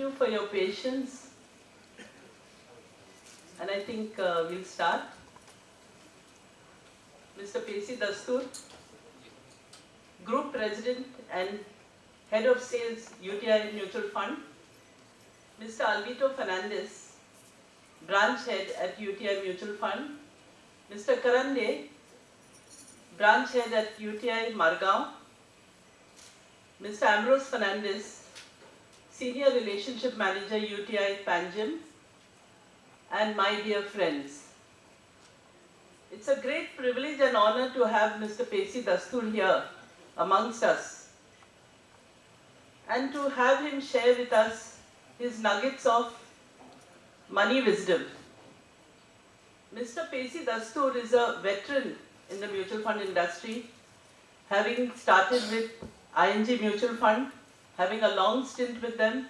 you for your patience. And I think we'll start. Mr. Pesi Dastur, Group President and Head of Sales, UTI Mutual Fund. Mr. Alvito Fernandez, Branch Head at UTI Mutual Fund. Mr. Karande, Branch Head at UTI Margao. Mr. Ambrose Fernandez, Senior Relationship Manager, UTI Panjim. And my dear friends, it's a great privilege and honor to have Mr. Pesi Dastur here amongst us and to have him share with us his nuggets of money wisdom. Mr. Pesi Dastur is a veteran in the mutual fund industry, having started with ING Mutual Fund, having a long stint with them.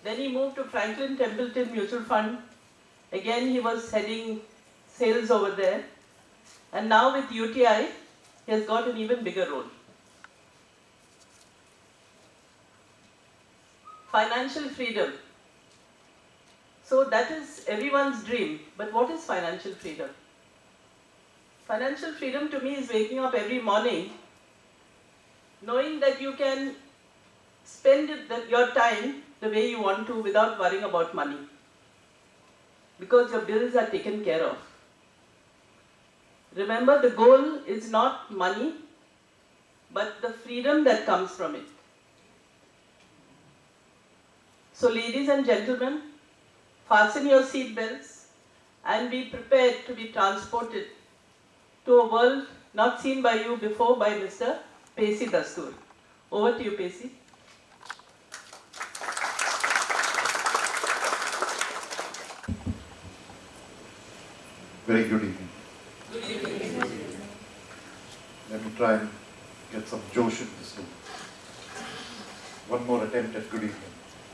Then he moved to Franklin Templeton Mutual Fund. Again, he was heading sales over there. And now with UTI, he has got an even bigger role. Financial freedom. So that is everyone's dream. But what is financial freedom? Financial freedom to me is waking up every morning knowing that you can spend your time the way you want to without worrying about money, because your bills are taken care of. Remember, the goal is not money, but the freedom that comes from it. So ladies and gentlemen, fasten your seat belts and be prepared to be transported to a world not seen by you before by Mr. Pesi Dastur. Over to you, Pesi. Very good evening. Good evening. Let me try and get some Josh in this room. One more attempt at good evening.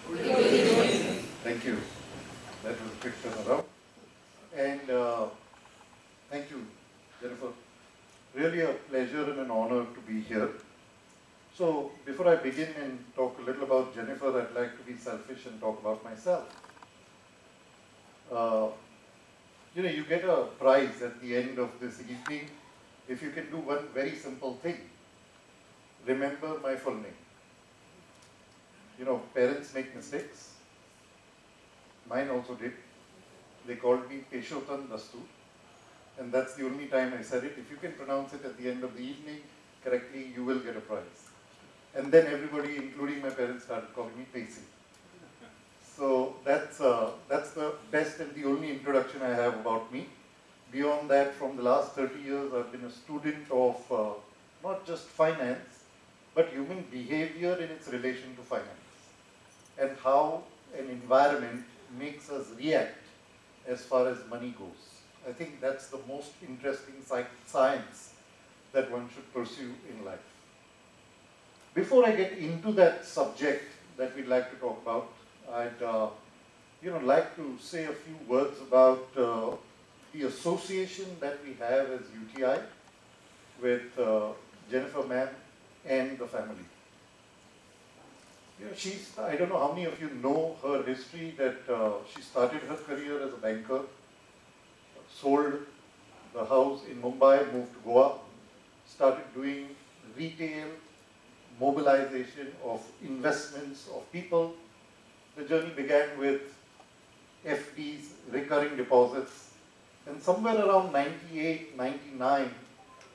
Good evening. Thank you. That was a quick turnaround. And thank you, Jennifer. Really a pleasure and an honor to be here. So before I begin and talk a little about Jennifer, I'd like to be selfish and talk about myself. You get a prize at the end of this evening if you can do one very simple thing. Remember my full name. Parents make mistakes. Mine also did. They called me Peshotan Dastur, and that's the only time I said it. If you can pronounce it at the end of the evening correctly, you will get a prize. And then everybody, including my parents, started calling me Pesi. So that's the best and the only introduction I have about me. Beyond that, from the last 30 years, I've been a student of not just finance, but human behavior in its relation to finance, and how an environment makes us react as far as money goes. I think that's the most interesting science that one should pursue in life. Before I get into that subject that we'd like to talk about, I'd like to say a few words about the association that we have as UTI with Jennifer ma'am and the family. I don't know how many of you know her history, that she started her career as a banker, sold the house in Mumbai, moved to Goa, started doing retail, mobilization of investments of people. The journey began with FDs, recurring deposits, and somewhere around 98, 99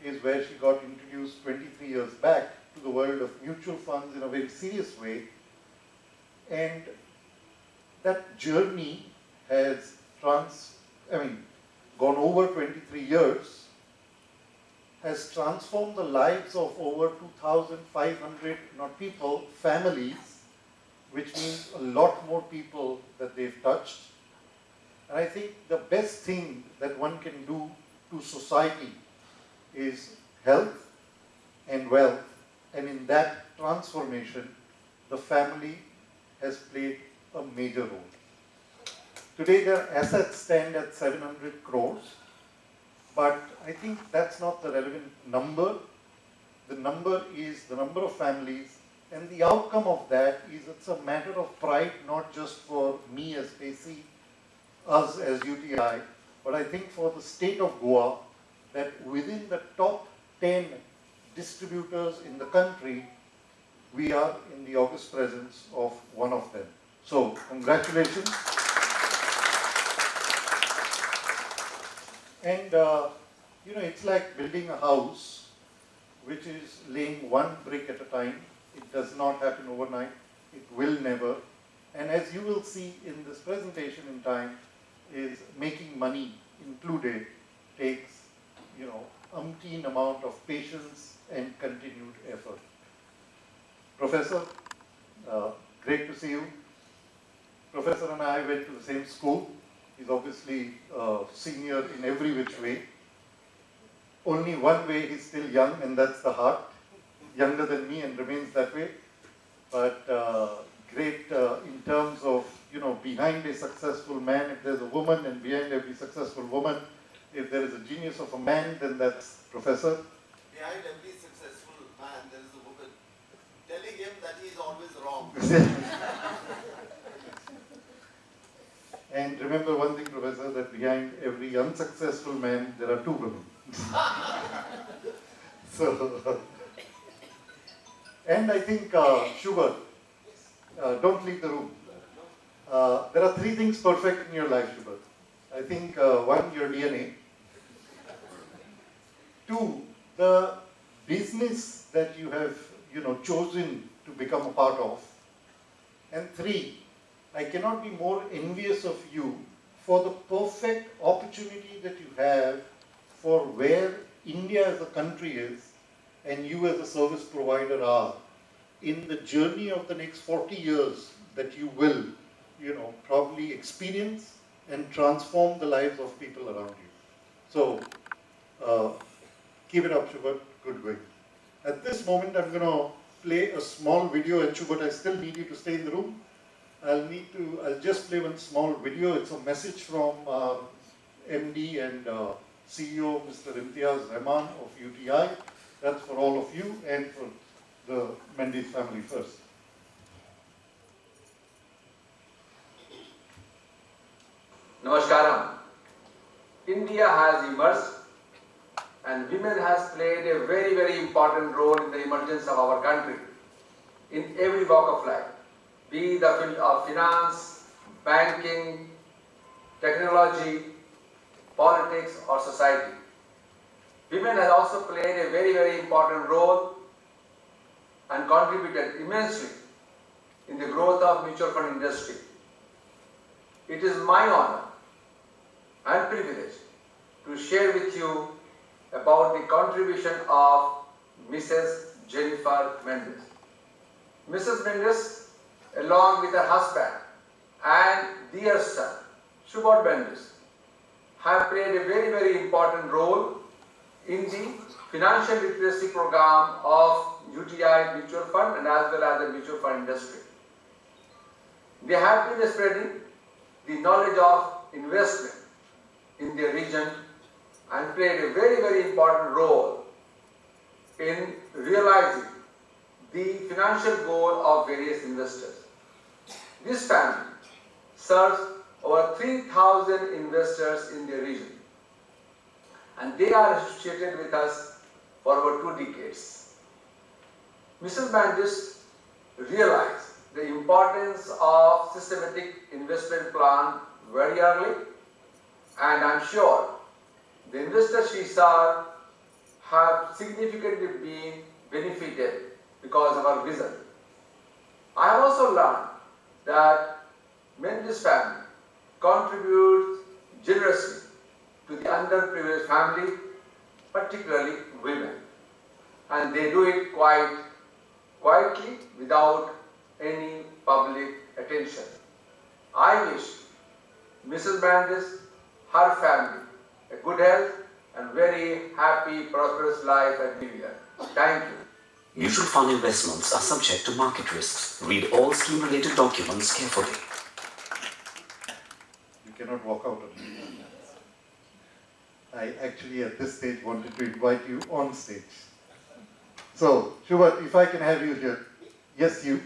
is where she got introduced 23 years back to the world of mutual funds in a very serious way. And that journey has gone over 23 years, has transformed the lives of over 2,500 families, which means a lot more people that they've touched. And I think the best thing that one can do to society is health and wealth. And in that transformation, the family has played a major role. Today their assets stand at 700 crores, but I think that's not the relevant number. The number is the number of families And the outcome of that is it's a matter of pride, not just for me as Pacey, us as UTI, but I think for the state of Goa, that within the top 10 distributors in the country, we are in the august presence of one of them. So, congratulations. And, it's like building a house, which is laying one brick at a time. It does not happen overnight. It will never. And as you will see in this presentation in time, is making money included takes, umpteen amount of patience and continued effort. Professor, great to see you. Professor and I went to the same school. He's obviously senior in every which way. Only one way he's still young, and that's the heart. Younger than me and remains that way. But great in terms of, behind a successful man, if there's a woman, and behind every successful woman, if there is a genius of a man, then that's Professor. Behind every successful man, there is a woman telling him that he is always wrong. And remember one thing, Professor, that behind every unsuccessful man, there are two women. So, and I think, Shubhat, don't leave the room. There are three things perfect in your life, Shubhat. I think, one, your DNA. Two, the business that you have, chosen to become a part of. And three, I cannot be more envious of you for the perfect opportunity that you have for where India as a country is and you as a service provider are in the journey of the next 40 years that you will, probably experience and transform the lives of people around you. So, keep it up, Shubhat. Good going. At this moment, I'm going to play a small video, and Shubhat, I still need you to stay in the room. I'll just play one small video. It's a message from MD and CEO, Mr. Imtiaz Rahman of UTI. That's for all of you and for the Mendes family first. Namaskaram. India has emerged and women has played a very, very important role in the emergence of our country in every walk of life, be the field of finance, banking, technology, politics or society. Women have also played a very, very important role and contributed immensely in the growth of mutual fund industry. It is my honor and privilege to share with you about the contribution of Mrs. Jennifer Mendes. Mrs. Mendes, along with her husband and dear son, Shubhat Mendes, have played a very, very important role in the financial literacy program of UTI mutual fund and as well as the mutual fund industry. They have been spreading the knowledge of investment in their region and played a very, very important role in realizing the financial goal of various investors. This family serves over 3,000 investors in their region, and they are associated with us for over 2 decades. Mrs. Mendes realized the importance of systematic investment plan very early, and I'm sure the investors she saw have significantly been benefited because of our vision. I have also learned that Mendes family contributes generously to the underprivileged family, particularly women, and they do it quite quietly without any public attention. I wish Mrs. Mendes, her family, a good health and very happy, prosperous life and New Year. Thank you. Mutual fund investments are subject to market risks. Read all scheme-related documents carefully. You cannot walk out on me. I actually at this stage wanted to invite you on stage. So, Shubhat, if I can have you here. Yes, you,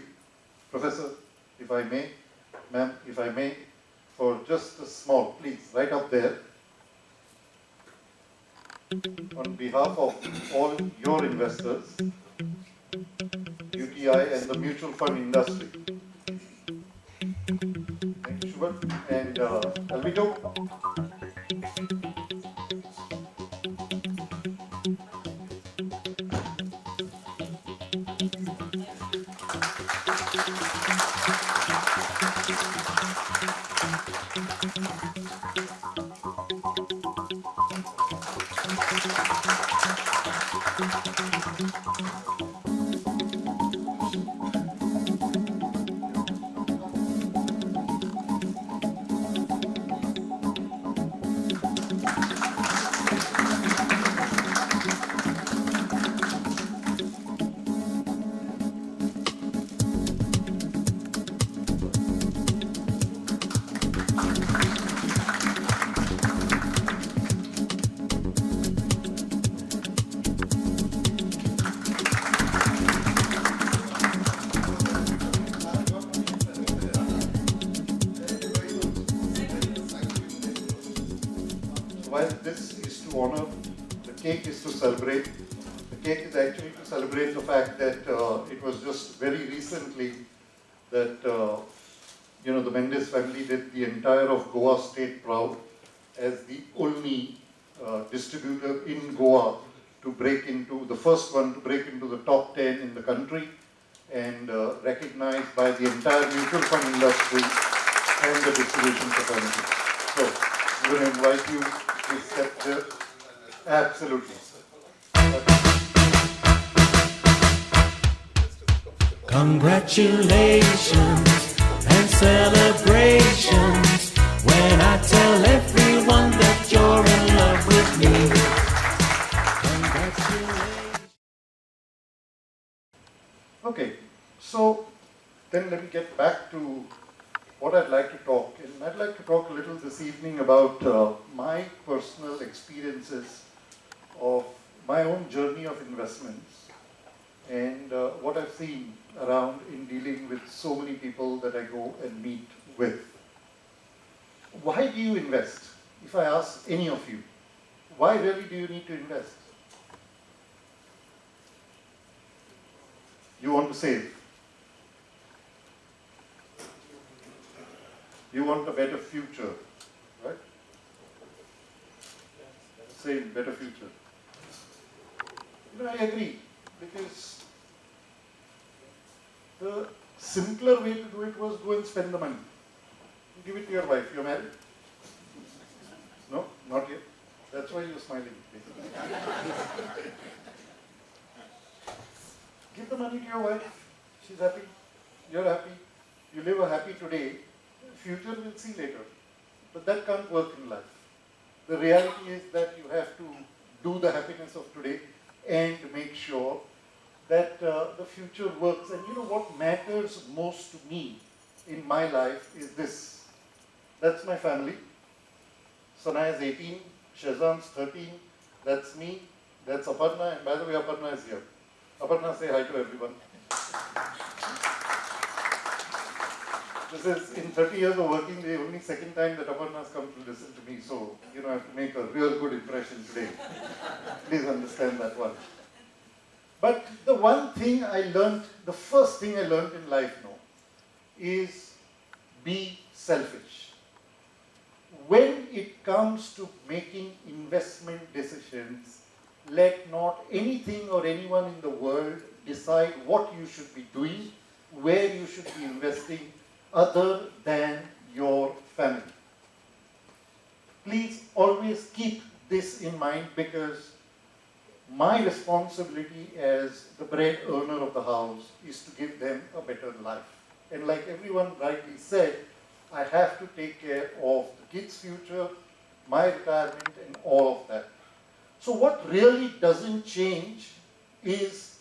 Professor, if I may, ma'am, if I may, for just a small, please, right up there, on behalf of all your investors, UTI and the mutual fund industry. Thank you, Shubhat. And Alvito. While this is to honor, the cake is to celebrate. The cake is actually to celebrate the fact that it was just very recently that the Mendes family did the entire of Goa state proud as the only distributor in Goa to break into, the first one to break into the top 10 in the country, and recognized by the entire mutual fund industry and the distribution fraternity. So, I'm going to invite you to step there. Absolutely. Congratulations and celebrations when I tell everyone that you're in love with me. Congratulations. Okay, so then let me get back to what I'd like to talk. And I'd like to talk a little this evening about my personal experiences of my own journey of investments and what I've seen around in dealing with so many people that I go and meet with. Why do you invest? If I ask any of you, why really do you need to invest? You want to save. You want a better future, right? Same, better future. I agree, because the simpler way to do it was go and spend the money. Give it to your wife. You're married? No, not yet. That's why you're smiling. Give the money to your wife. She's happy. You're happy. You live a happy today. Future we'll see later. But that can't work in life. The reality is that you have to do the happiness of today and make sure that the future works. And you know what matters most to me in my life is this. That's my family. Sanaya is 18, Shazan's 13, that's me, that's Aparna, and by the way, Aparna is here. Aparna, say hi to everyone. This is, in 30 years of working, the only second time that Aparna has come to listen to me, so, I have to make a real good impression today. Please understand that one. But the one thing I learned, the first thing I learned in life now, is be selfish. When it comes to making investment decisions, let not anything or anyone in the world decide what you should be doing, where you should be investing, other than your family. Please always keep this in mind, because my responsibility as the bread earner of the house is to give them a better life. And like everyone rightly said, I have to take care of the kids' future, my retirement, and all of that. So what really doesn't change is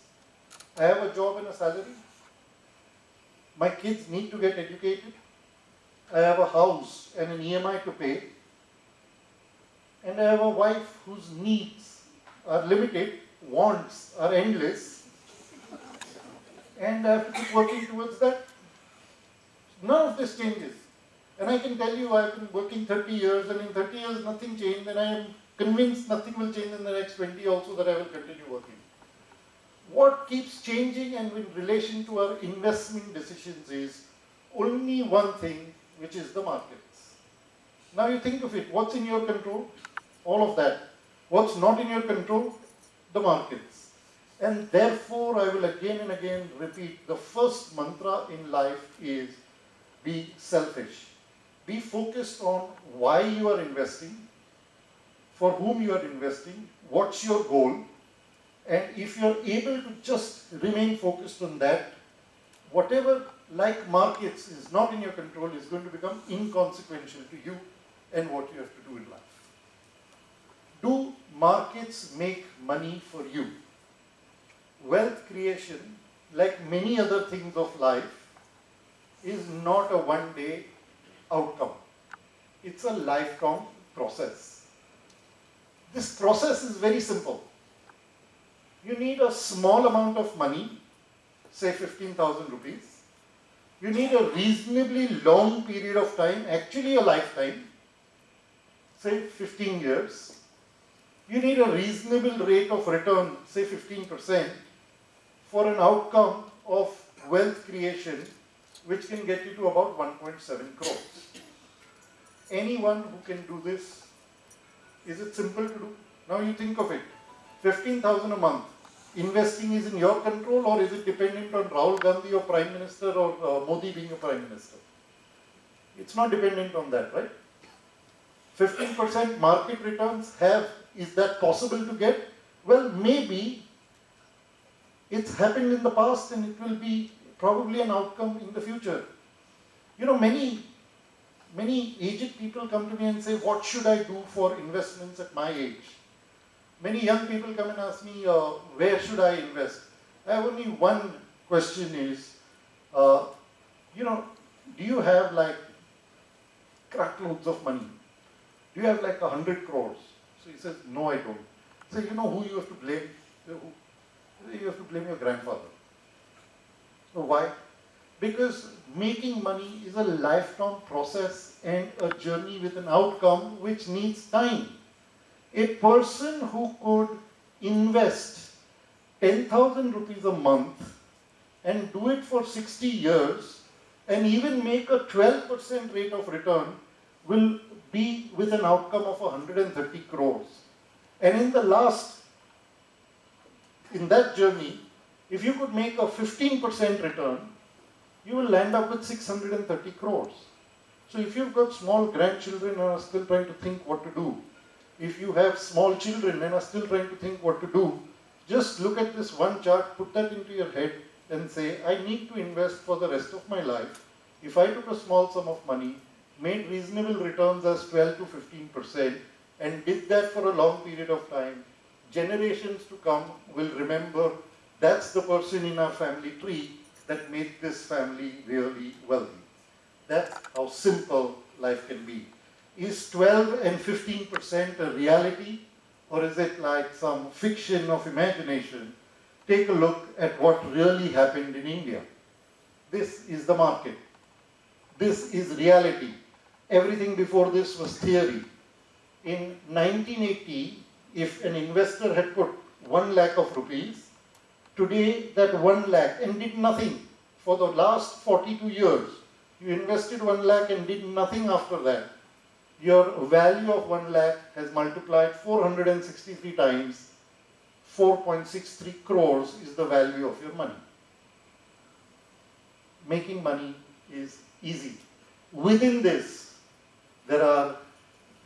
I have a job and a salary. My kids need to get educated. I have a house and an EMI to pay. And I have a wife whose needs are limited, wants are endless. and I have to keep working towards that. None of this changes. And I can tell you I've been working 30 years, and in 30 years nothing changed, and I am convinced nothing will change in the next 20 also, that I will continue working. What keeps changing and in relation to our investment decisions is only one thing, which is the markets. Now you think of it, what's in your control? All of that. What's not in your control? The markets. And therefore I will again and again repeat, the first mantra in life is be selfish. Be focused on why you are investing, for whom you are investing, what's your goal, and if you're able to just remain focused on that, whatever, like markets, is not in your control is going to become inconsequential to you and what you have to do in life. Do markets make money for you? Wealth creation, like many other things of life, is not a one-day outcome. It's a lifelong process. This process is very simple. You need a small amount of money, say 15,000 rupees. You need a reasonably long period of time, actually a lifetime, say 15 years. You need a reasonable rate of return, say 15%, for an outcome of wealth creation, which can get you to about 1.7 crores. Anyone who can do this, is it simple to do? Now you think of it, 15,000 a month. Investing is in your control, or is it dependent on Rahul Gandhi or Prime Minister, or Modi being a Prime Minister? It's not dependent on that, right? 15% market returns is that possible to get? Well, maybe it's happened in the past and it will be probably an outcome in the future. You know, many aged people come to me and say, what should I do for investments at my age? Many young people come and ask me, where should I invest? I have only one question is, do you have like crackloads of money? Do you have like 100 crores? So he says, no, I don't. So you know who you have to blame? You have to blame your grandfather. So why? Because making money is a lifelong process and a journey with an outcome which needs time. A person who could invest 10,000 rupees a month and do it for 60 years and even make a 12% rate of return will be with an outcome of 130 crores. And in that journey, if you could make a 15% return, you will land up with 630 crores. So if you've got small grandchildren and are still trying to think what to do, if you have small children and are still trying to think what to do, just look at this one chart, put that into your head and say, I need to invest for the rest of my life. If I took a small sum of money, made reasonable returns as 12 to 15%, and did that for a long period of time, generations to come will remember that's the person in our family tree that made this family really wealthy. That's how simple life can be. Is 12 and 15% a reality, or is it like some fiction of imagination? Take a look at what really happened in India. This is the market. This is reality. Everything before this was theory. In 1980, if an investor had put 1 lakh of rupees, today that 1 lakh and did nothing for the last 42 years, you invested 1 lakh and did nothing after that, your value of 1 lakh has multiplied 463 times. 4.63 crores is the value of your money. Making money is easy. Within this, there are,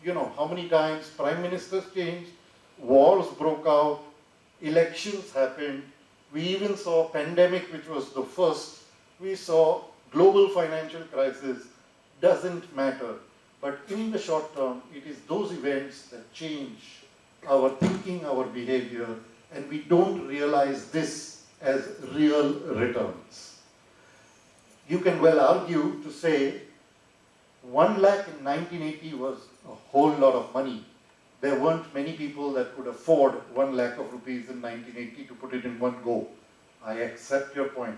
how many times prime ministers changed, wars broke out, elections happened, we even saw pandemic, which was the first, we saw global financial crisis. Doesn't matter. But in the short term, it is those events that change our thinking, our behavior, and we don't realize this as real returns. You can well argue to say 1 lakh in 1980 was a whole lot of money. There weren't many people that could afford 1 lakh of rupees in 1980 to put it in one go. I accept your point.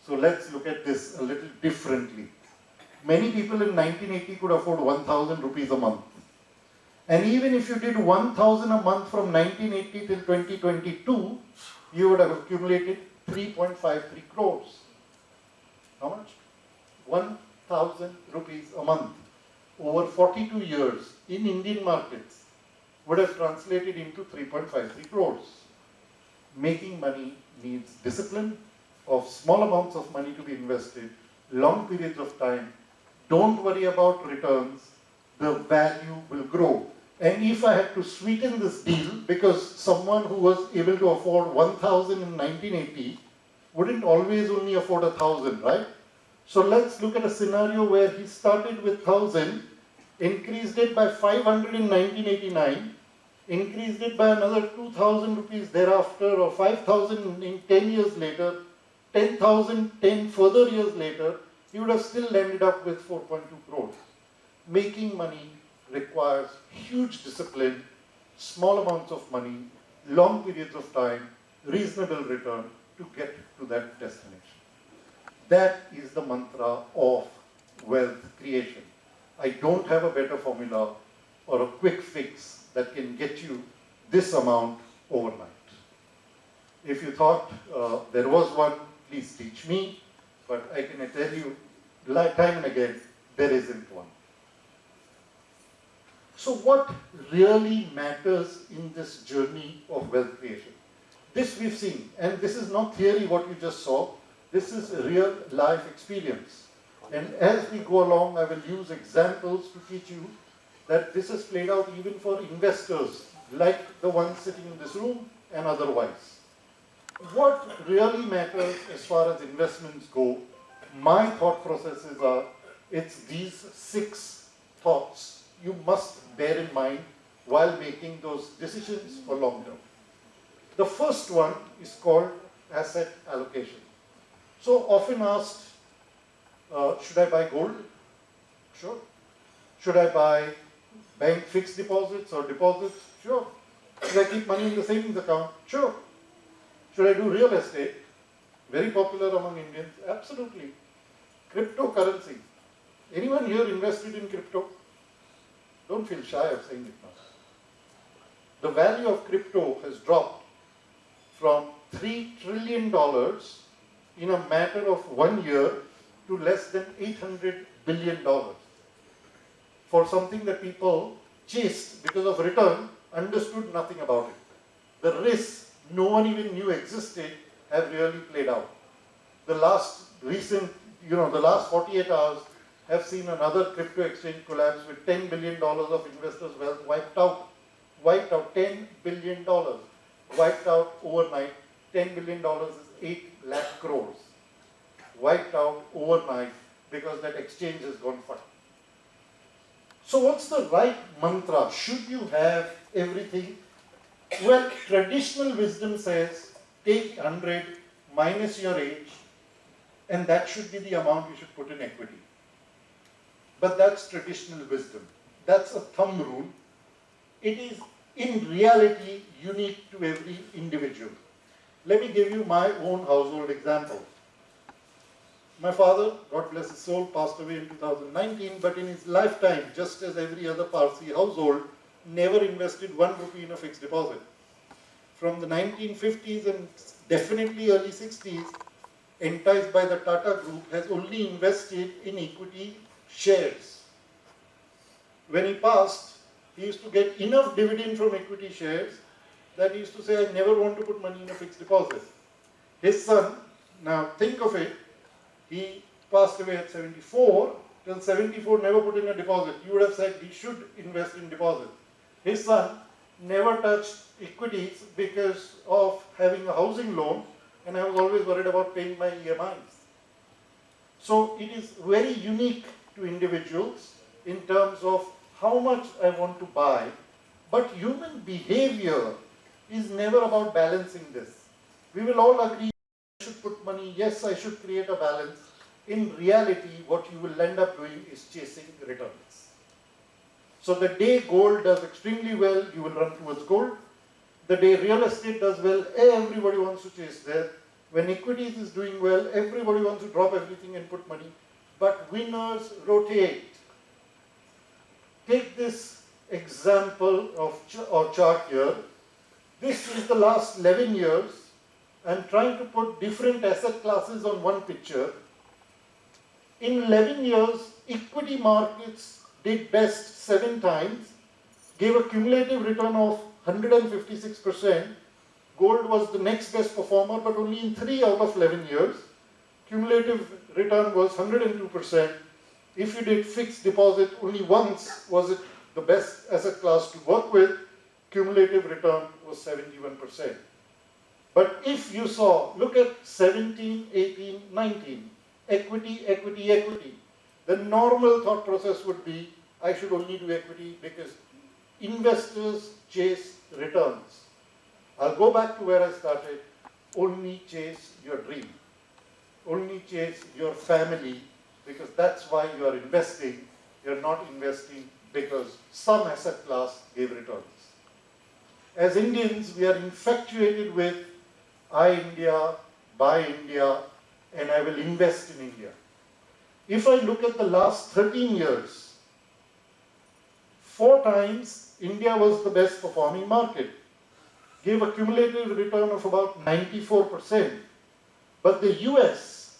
So let's look at this a little differently. Many people in 1980 could afford 1,000 rupees a month. And even if you did 1,000 a month from 1980 till 2022, you would have accumulated 3.53 crores. How much? 1,000 rupees a month over 42 years in Indian markets would have translated into 3.53 crores. Making money needs discipline of small amounts of money to be invested, long periods of time. Don't worry about returns. The value will grow. And if I had to sweeten this deal, because someone who was able to afford 1,000 in 1980 wouldn't always only afford 1,000, right? So let's look at a scenario where he started with 1,000, increased it by 500 in 1989, increased it by another 2,000 rupees thereafter, or 5,000 in 10 years later, 10,000 10 further years later, he would have still ended up with 4.2 crores. Making money requires huge discipline, small amounts of money, long periods of time, reasonable return to get to that destination. That is the mantra of wealth creation. I don't have a better formula or a quick fix that can get you this amount overnight. If you thought there was one, please teach me, but I can tell you time and again, there isn't one. So what really matters in this journey of wealth creation? This we've seen, and this is not theory what you just saw, this is a real life experience. And as we go along, I will use examples to teach you that this is played out even for investors, like the ones sitting in this room and otherwise. What really matters as far as investments go, my thought processes are, it's these 6 thoughts you must bear in mind while making those decisions for long term. The first one is called asset allocation. So often asked, should I buy gold? Sure. Should I buy bank fixed deposits or deposits? Sure. Should I keep money in the savings account? Sure. Should I do real estate? Very popular among Indians. Absolutely. Cryptocurrency. Anyone here invested in crypto? Don't feel shy of saying it now. The value of crypto has dropped from $3 trillion in a matter of 1 year to less than $800 billion for something that people chased because of return, understood nothing about it. The risks no one even knew existed have really played out. The last 48 hours have seen another crypto exchange collapse with $10 billion of investors' wealth wiped out. $10 billion. Wiped out overnight. $10 billion is 8 lakh crores. Wiped out overnight because that exchange has gone fund. So what's the right mantra? Should you have everything? Well, traditional wisdom says take 100 minus your age, and that should be the amount you should put in equity. But that's traditional wisdom. That's a thumb rule. It is in reality unique to every individual. Let me give you my own household example. My father, God bless his soul, passed away in 2019, but in his lifetime, just as every other Parsi household, never invested 1 rupee in a fixed deposit. From the 1950s and definitely early 60s, enticed by the Tata Group, has only invested in equity shares. When he passed, he used to get enough dividend from equity shares that he used to say, I never want to put money in a fixed deposit. His son, now think of it, he passed away at 74, till 74 never put in a deposit. You would have said he should invest in deposit. His son never touched equities because of having a housing loan, and I was always worried about paying my EMIs. So it is very unique to individuals in terms of how much I want to buy, but human behavior is never about balancing this. We will all agree I should put money, yes, I should create a balance. In reality, what you will end up doing is chasing returns. So the day gold does extremely well, you will run towards gold. The day real estate does well, everybody wants to chase there. When equities is doing well, everybody wants to drop everything and put money, but winners rotate. Take this example or chart here. This is the last 11 years. I'm trying to put different asset classes on one picture. In 11 years, equity markets did best 7 times, gave a cumulative return of 156%. Gold was the next best performer, but only in 3 out of 11 years. Cumulative return was 102%. If you did fixed deposit, only once was it the best asset class to work with. Cumulative return was 71%. But if you saw, look at 17, 18, 19, equity, equity, equity. The normal thought process would be, I should only do equity because investors chase returns. I'll go back to where I started. Only chase your dream. Only chase your family, because that's why you are investing. You're not investing because some asset class gave returns. As Indians, we are infatuated with I India, buy India, and I will invest in India. If I look at the last 13 years, 4 times India was the best performing market, gave a cumulative return of about 94%. But the US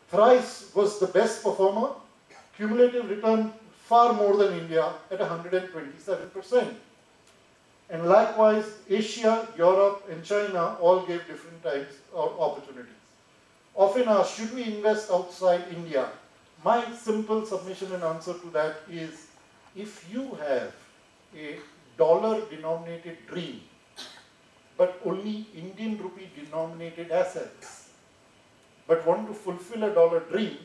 thrice was the best performer, cumulative return far more than India at 127%. And likewise, Asia, Europe, and China all gave different types of opportunities. Often asked, should we invest outside India? My simple submission and answer to that is, if you have a dollar-denominated dream, but only Indian rupee denominated assets, but want to fulfill a dollar dream,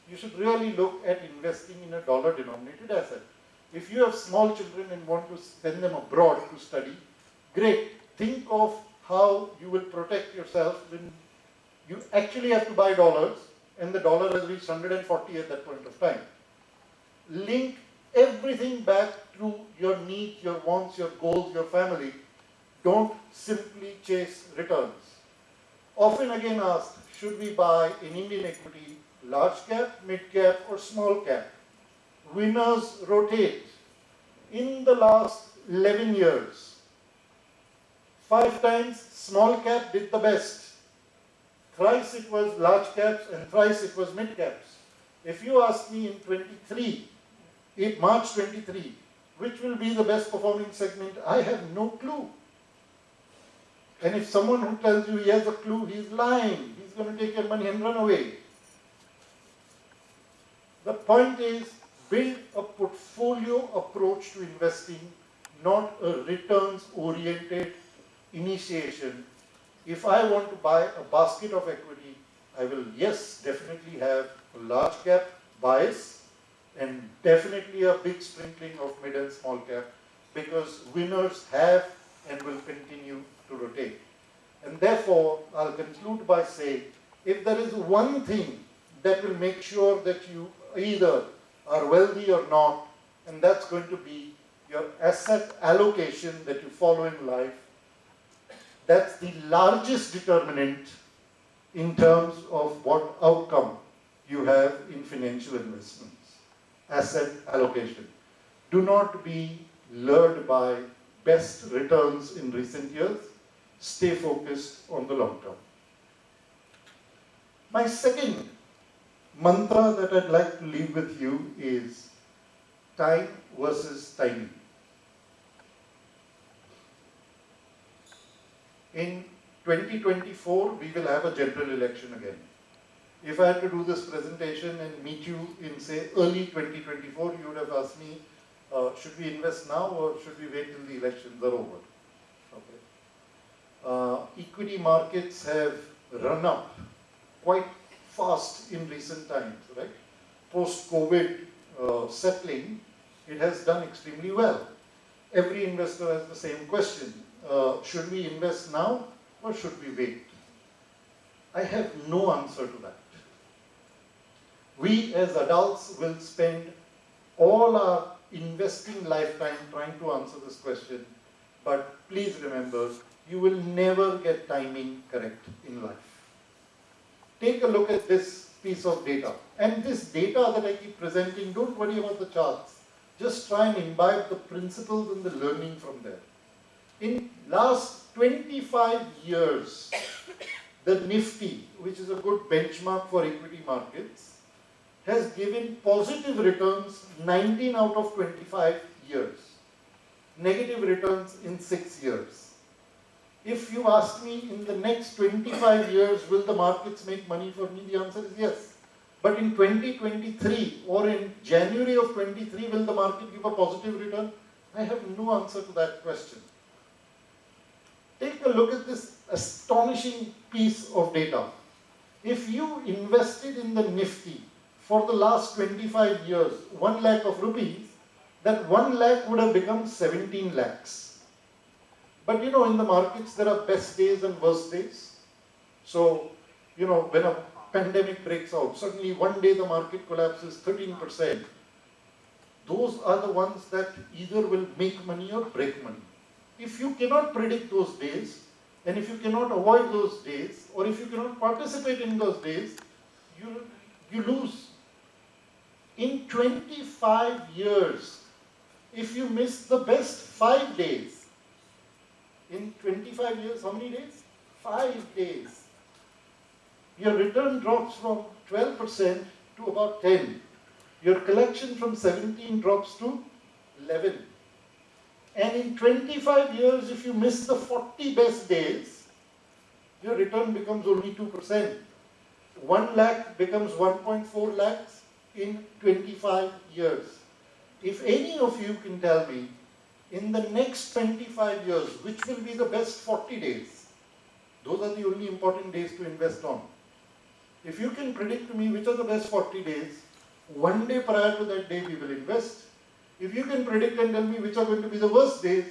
you should really look at investing in a dollar-denominated asset. If you have small children and want to send them abroad to study, great. Think of how you will protect yourself when you actually have to buy dollars and the dollar has reached 140 at that point of time. Link everything back to your needs, your wants, your goals, your family. Don't simply chase returns. Often again asked, should we buy in Indian equity large cap, mid cap, or small cap? Winners rotate. In the last 11 years, 5 times small cap did the best. Thrice it was large caps and thrice it was mid caps. If you ask me in March 23, which will be the best performing segment, I have no clue. And if someone who tells you he has a clue, he's lying. He's going to take your money and run away. The point is, build a portfolio approach to investing, not a returns-oriented initiation. If I want to buy a basket of equity, I will, yes, definitely have a large cap bias and definitely a big sprinkling of mid and small cap, because winners have and will continue to rotate. And therefore, I'll conclude by saying, if there is one thing that will make sure that you either are wealthy or not, and that's going to be your asset allocation that you follow in life. That's the largest determinant in terms of what outcome you have in financial investments. Asset allocation. Do not be lured by best returns in recent years. Stay focused on the long term. My second mantra that I'd like to leave with you is time versus timing. In 2024, we will have a general election again. If I had to do this presentation and meet you in, say, early 2024, you would have asked me, should we invest now or should we wait till the elections are over? Okay. Equity markets have run up quite fast in recent times, right? Post-COVID settling, it has done extremely well. Every investor has the same question. Should we invest now or should we wait? I have no answer to that. We as adults will spend all our investing lifetime trying to answer this question, but please remember, you will never get timing correct in life. Take a look at this piece of data. And this data that I keep presenting, don't worry about the charts. Just try and imbibe the principles and the learning from there. In last 25 years, the Nifty, which is a good benchmark for equity markets, has given positive returns 19 out of 25 years. Negative returns in 6 years. If you ask me in the next 25 years, will the markets make money for me? The answer is yes. But in 2023 or in January of 23, will the market give a positive return? I have no answer to that question. Take a look at this astonishing piece of data. If you invested in the Nifty for the last 25 years, 1 lakh of rupees, that 1 lakh would have become 17 lakhs. But you know, in the markets, there are best days and worst days. So, you know, when a pandemic breaks out, suddenly one day the market collapses 13%. Those are the ones that either will make money or break money. If you cannot predict those days, and if you cannot avoid those days, or if you cannot participate in those days, you lose. In 25 years, if you miss the best 5 days, in 25 years, how many days? 5 days. Your return drops from 12% to about 10. Your collection from 17 drops to 11. And in 25 years, if you miss the 40 best days, your return becomes only 2%. 1 lakh becomes 1.4 lakhs in 25 years. If any of you can tell me, in the next 25 years, which will be the best 40 days, those are the only important days to invest on. If you can predict to me which are the best 40 days, 1 day prior to that day we will invest. If you can predict and tell me which are going to be the worst days,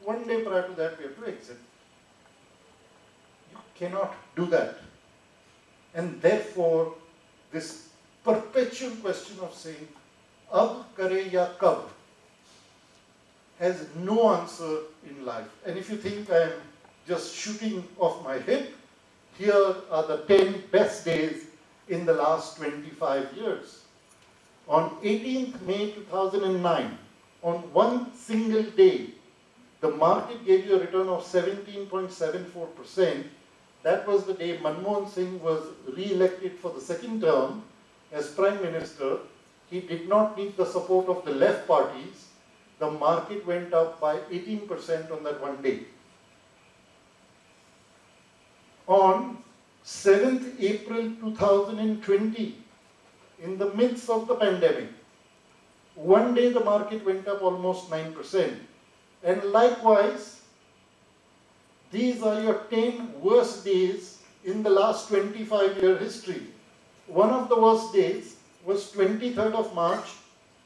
1 day prior to that we have to exit. You cannot do that. And therefore, this perpetual question of saying, ab kare ya kab, has no answer in life. And if you think I am just shooting off my hip, here are the 10 best days in the last 25 years. On 18th May 2009, on one single day, the market gave you a return of 17.74%. That was the day Manmohan Singh was re-elected for the second term as Prime Minister. He did not need the support of the left parties. The market went up by 18% on that one day. On 7th April 2020, in the midst of the pandemic, one day the market went up almost 9%. And likewise, these are your 10 worst days in the last 25-year history. One of the worst days was 23rd of March,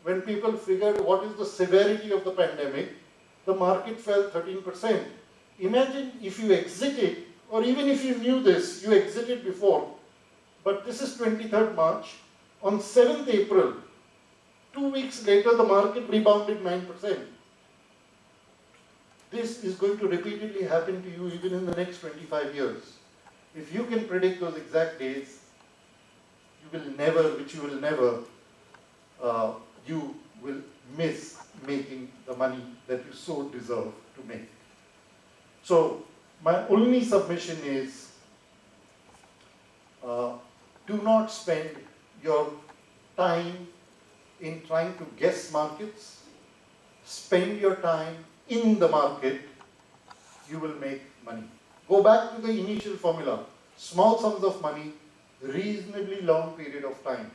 when people figured what is the severity of the pandemic. The market fell 13%. Imagine if you exited, or even if you knew this, you exited before, but this is 23rd March. On 7th April, 2 weeks later, the market rebounded 9%. This is going to repeatedly happen to you even in the next 25 years. If you can predict those exact days, you will miss making the money that you so deserve to make. So, my only submission is, do not spend your time in trying to guess markets. Spend your time in the market, you will make money. Go back to the initial formula. Small sums of money, reasonably long period of time.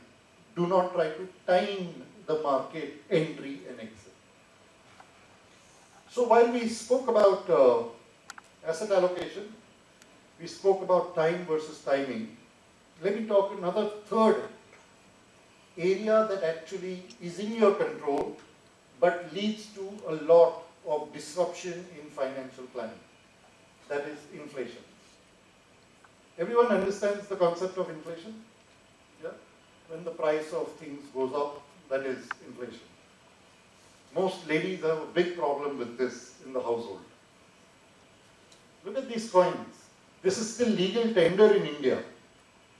Do not try to time the market entry and exit. So while we spoke about asset allocation, we spoke about time versus timing. Let me talk another third area that actually is in your control but leads to a lot of disruption in financial planning. That is inflation. Everyone understands the concept of inflation? Yeah? When the price of things goes up, that is inflation. Most ladies have a big problem with this in the household. Look at these coins. This is still legal tender in India.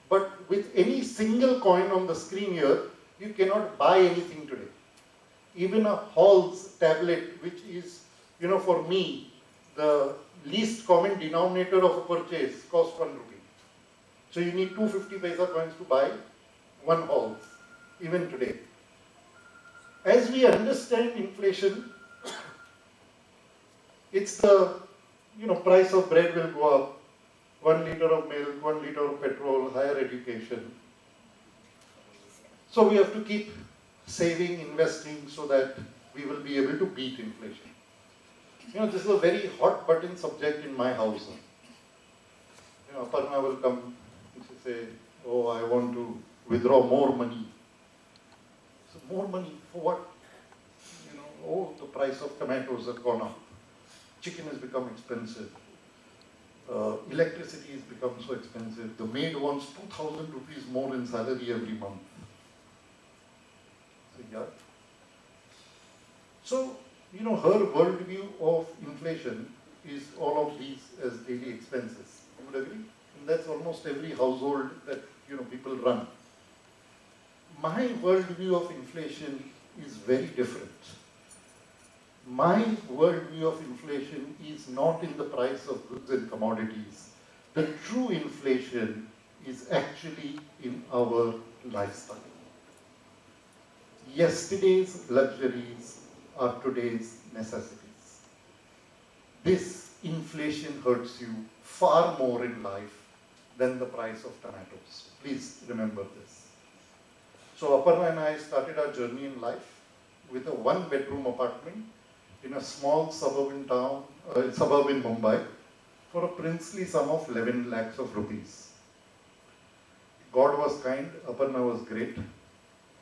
But with any single coin on the screen here, you cannot buy anything today. Even a Hall's tablet, which is, for me, the least common denominator of a purchase, costs 1 rupee. So you need 250 paisa coins to buy one Hall's, even today. As we understand inflation, it's the, price of bread will go up, 1 liter of milk, 1 liter of petrol, higher education. So we have to keep saving, investing so that we will be able to beat inflation. This is a very hot button subject in my house. Aparna will come and she say, oh, I want to withdraw more money. So more money for what? Oh, the price of tomatoes has gone up. Chicken has become expensive. Electricity has become so expensive. The maid wants 2,000 rupees more in salary every month. So, her worldview of inflation is all of these as daily expenses. You would agree? And that's almost every household that, people run. My worldview of inflation is very different. My worldview of inflation is not in the price of goods and commodities. The true inflation is actually in our lifestyle. Yesterday's luxuries are today's necessities. This inflation hurts you far more in life than the price of tomatoes. Please remember this. So Aparna and I started our journey in life with a 1-bedroom apartment in a small suburban town, suburb in Mumbai, for a princely sum of 11 lakhs of rupees. God was kind, Aparna was great.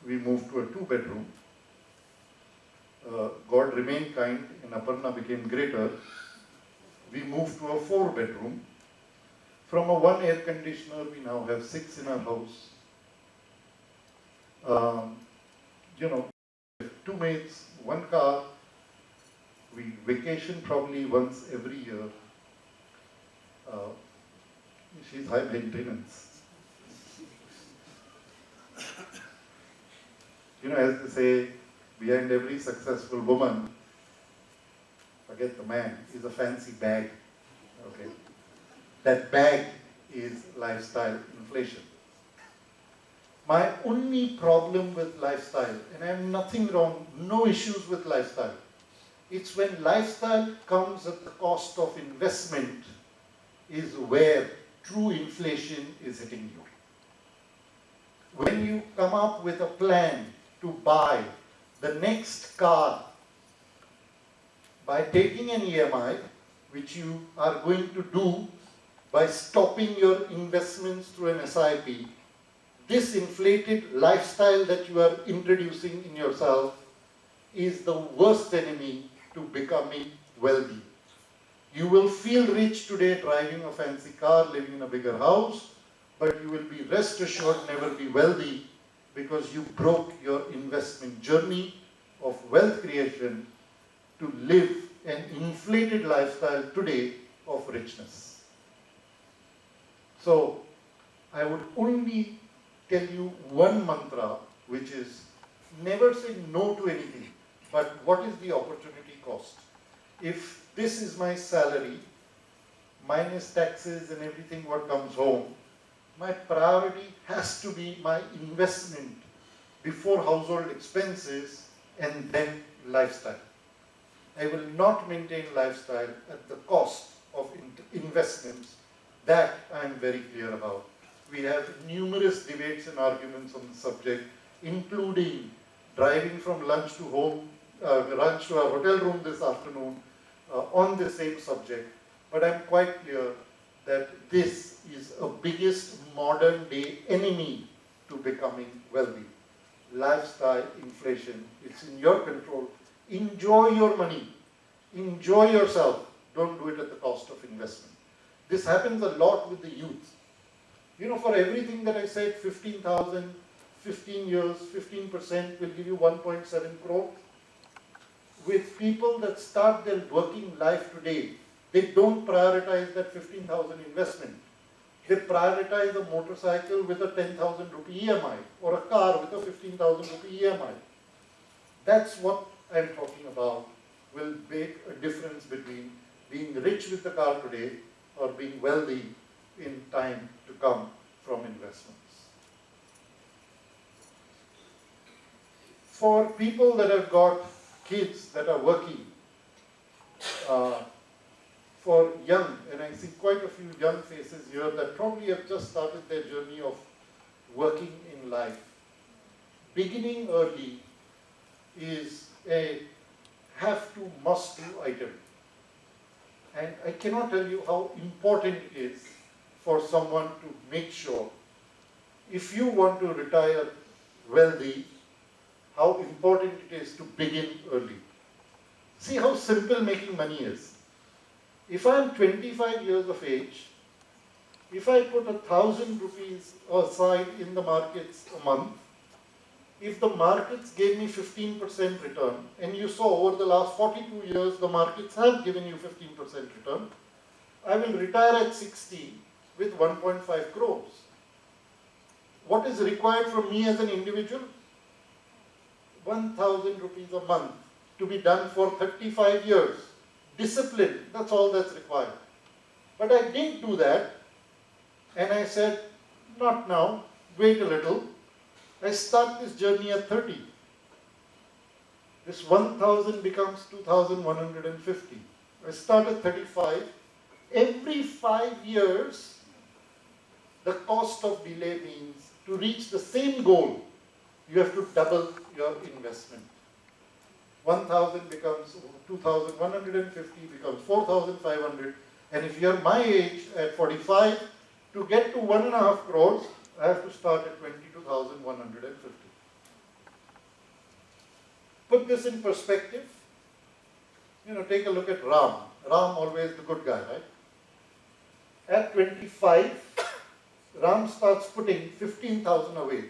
We moved to a 2-bedroom. God remained kind and Aparna became greater. We moved to a 4-bedroom. From a 1 air conditioner, we now have 6 in our house. 2 maids, 1 car. We vacation probably once every year. She's high maintenance. As they say, behind every successful woman, forget the man, is a fancy bag. Okay, that bag is lifestyle inflation. My only problem with lifestyle, and I have nothing wrong, no issues with lifestyle, it's when lifestyle comes at the cost of investment is where true inflation is hitting you. When you come up with a plan to buy the next car by taking an EMI, which you are going to do by stopping your investments through an SIP, this inflated lifestyle that you are introducing in yourself is the worst enemy to becoming wealthy. You will feel rich today driving a fancy car, living in a bigger house, but you will be rest assured never be wealthy because you broke your investment journey of wealth creation to live an inflated lifestyle today of richness. So, I would only tell you one mantra, which is never say no to anything, but what is the opportunity cost? If this is my salary, minus taxes and everything what comes home, my priority has to be my investment before household expenses and then lifestyle. I will not maintain lifestyle at the cost of investments. That I am very clear about. We have numerous debates and arguments on the subject, including driving from lunch to home, lunch to our hotel room this afternoon on the same subject. But I'm quite clear that this is a biggest modern day enemy to becoming wealthy. Lifestyle inflation, it's in your control. Enjoy your money. Enjoy yourself. Don't do it at the cost of investment. This happens a lot with the youth. For everything that I said, 15,000, 15 years, 15% will give you 1.7 crore. With people that start their working life today They don't prioritize that 15,000 investment. They prioritize a motorcycle with a 10,000 rupee EMI or a car with a 15,000 rupee EMI. That's what I'm talking about will make a difference between being rich with the car today or being wealthy in time to come from investments. For people that have got kids that are working, for young, and I see quite a few young faces here that probably have just started their journey of working in life. Beginning early is a have-to, must-do item. And I cannot tell you how important it is for someone to make sure, if you want to retire wealthy, how important it is to begin early. See how simple making money is. If I'm 25 years of age, if I put 1,000 rupees aside in the markets a month, if the markets gave me 15% return, and you saw over the last 42 years the markets have given you 15% return, I will retire at 60 with 1.5 crores. What is required from me as an individual? 1,000 rupees a month to be done for 35 years. Discipline, that's all that's required. But I didn't do that, and I said, not now, wait a little. I start this journey at 30. This 1,000 becomes 2,150. I start at 35. Every 5 years, the cost of delay means to reach the same goal, you have to double your investment. 1,000 becomes 2,150, becomes 4,500. And if you're my age at 45, to get to 1.5 crores, I have to start at 22,150. Put this in perspective. Take a look at Ram. Ram always the good guy, right? At 25, Ram starts putting 15,000 away.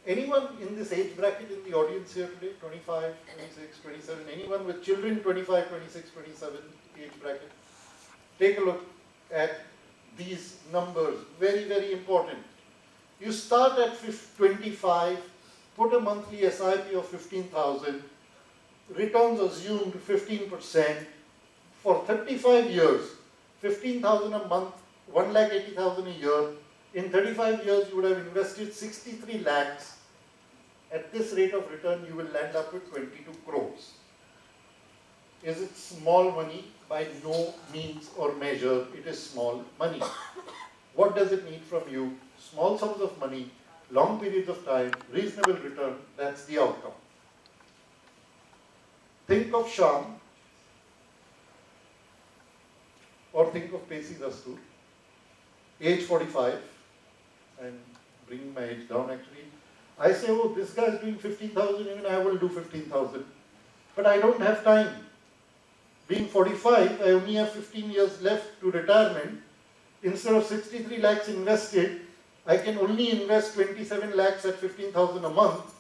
Anyone in this age bracket in the audience here today, 25, 26, 27, anyone with children, 25, 26, 27 age bracket? Take a look at these numbers, very, very important. You start at 25, put a monthly SIP of 15,000, returns assumed 15%, for 35 years, 15,000 a month, 1,80,000 a year. In 35 years, you would have invested 63 lakhs. At this rate of return, you will land up with 22 crores. Is it small money? By no means or measure, it is small money. What does it need from you? Small sums of money, long periods of time, reasonable return, that's the outcome. Think of Shyam, or think of Pesi Dastu, age 45, I'm bringing my age down actually. I say, oh, this guy is doing 15,000, even I will do 15,000. But I don't have time. Being 45, I only have 15 years left to retirement. Instead of 63 lakhs invested, I can only invest 27 lakhs at 15,000 a month.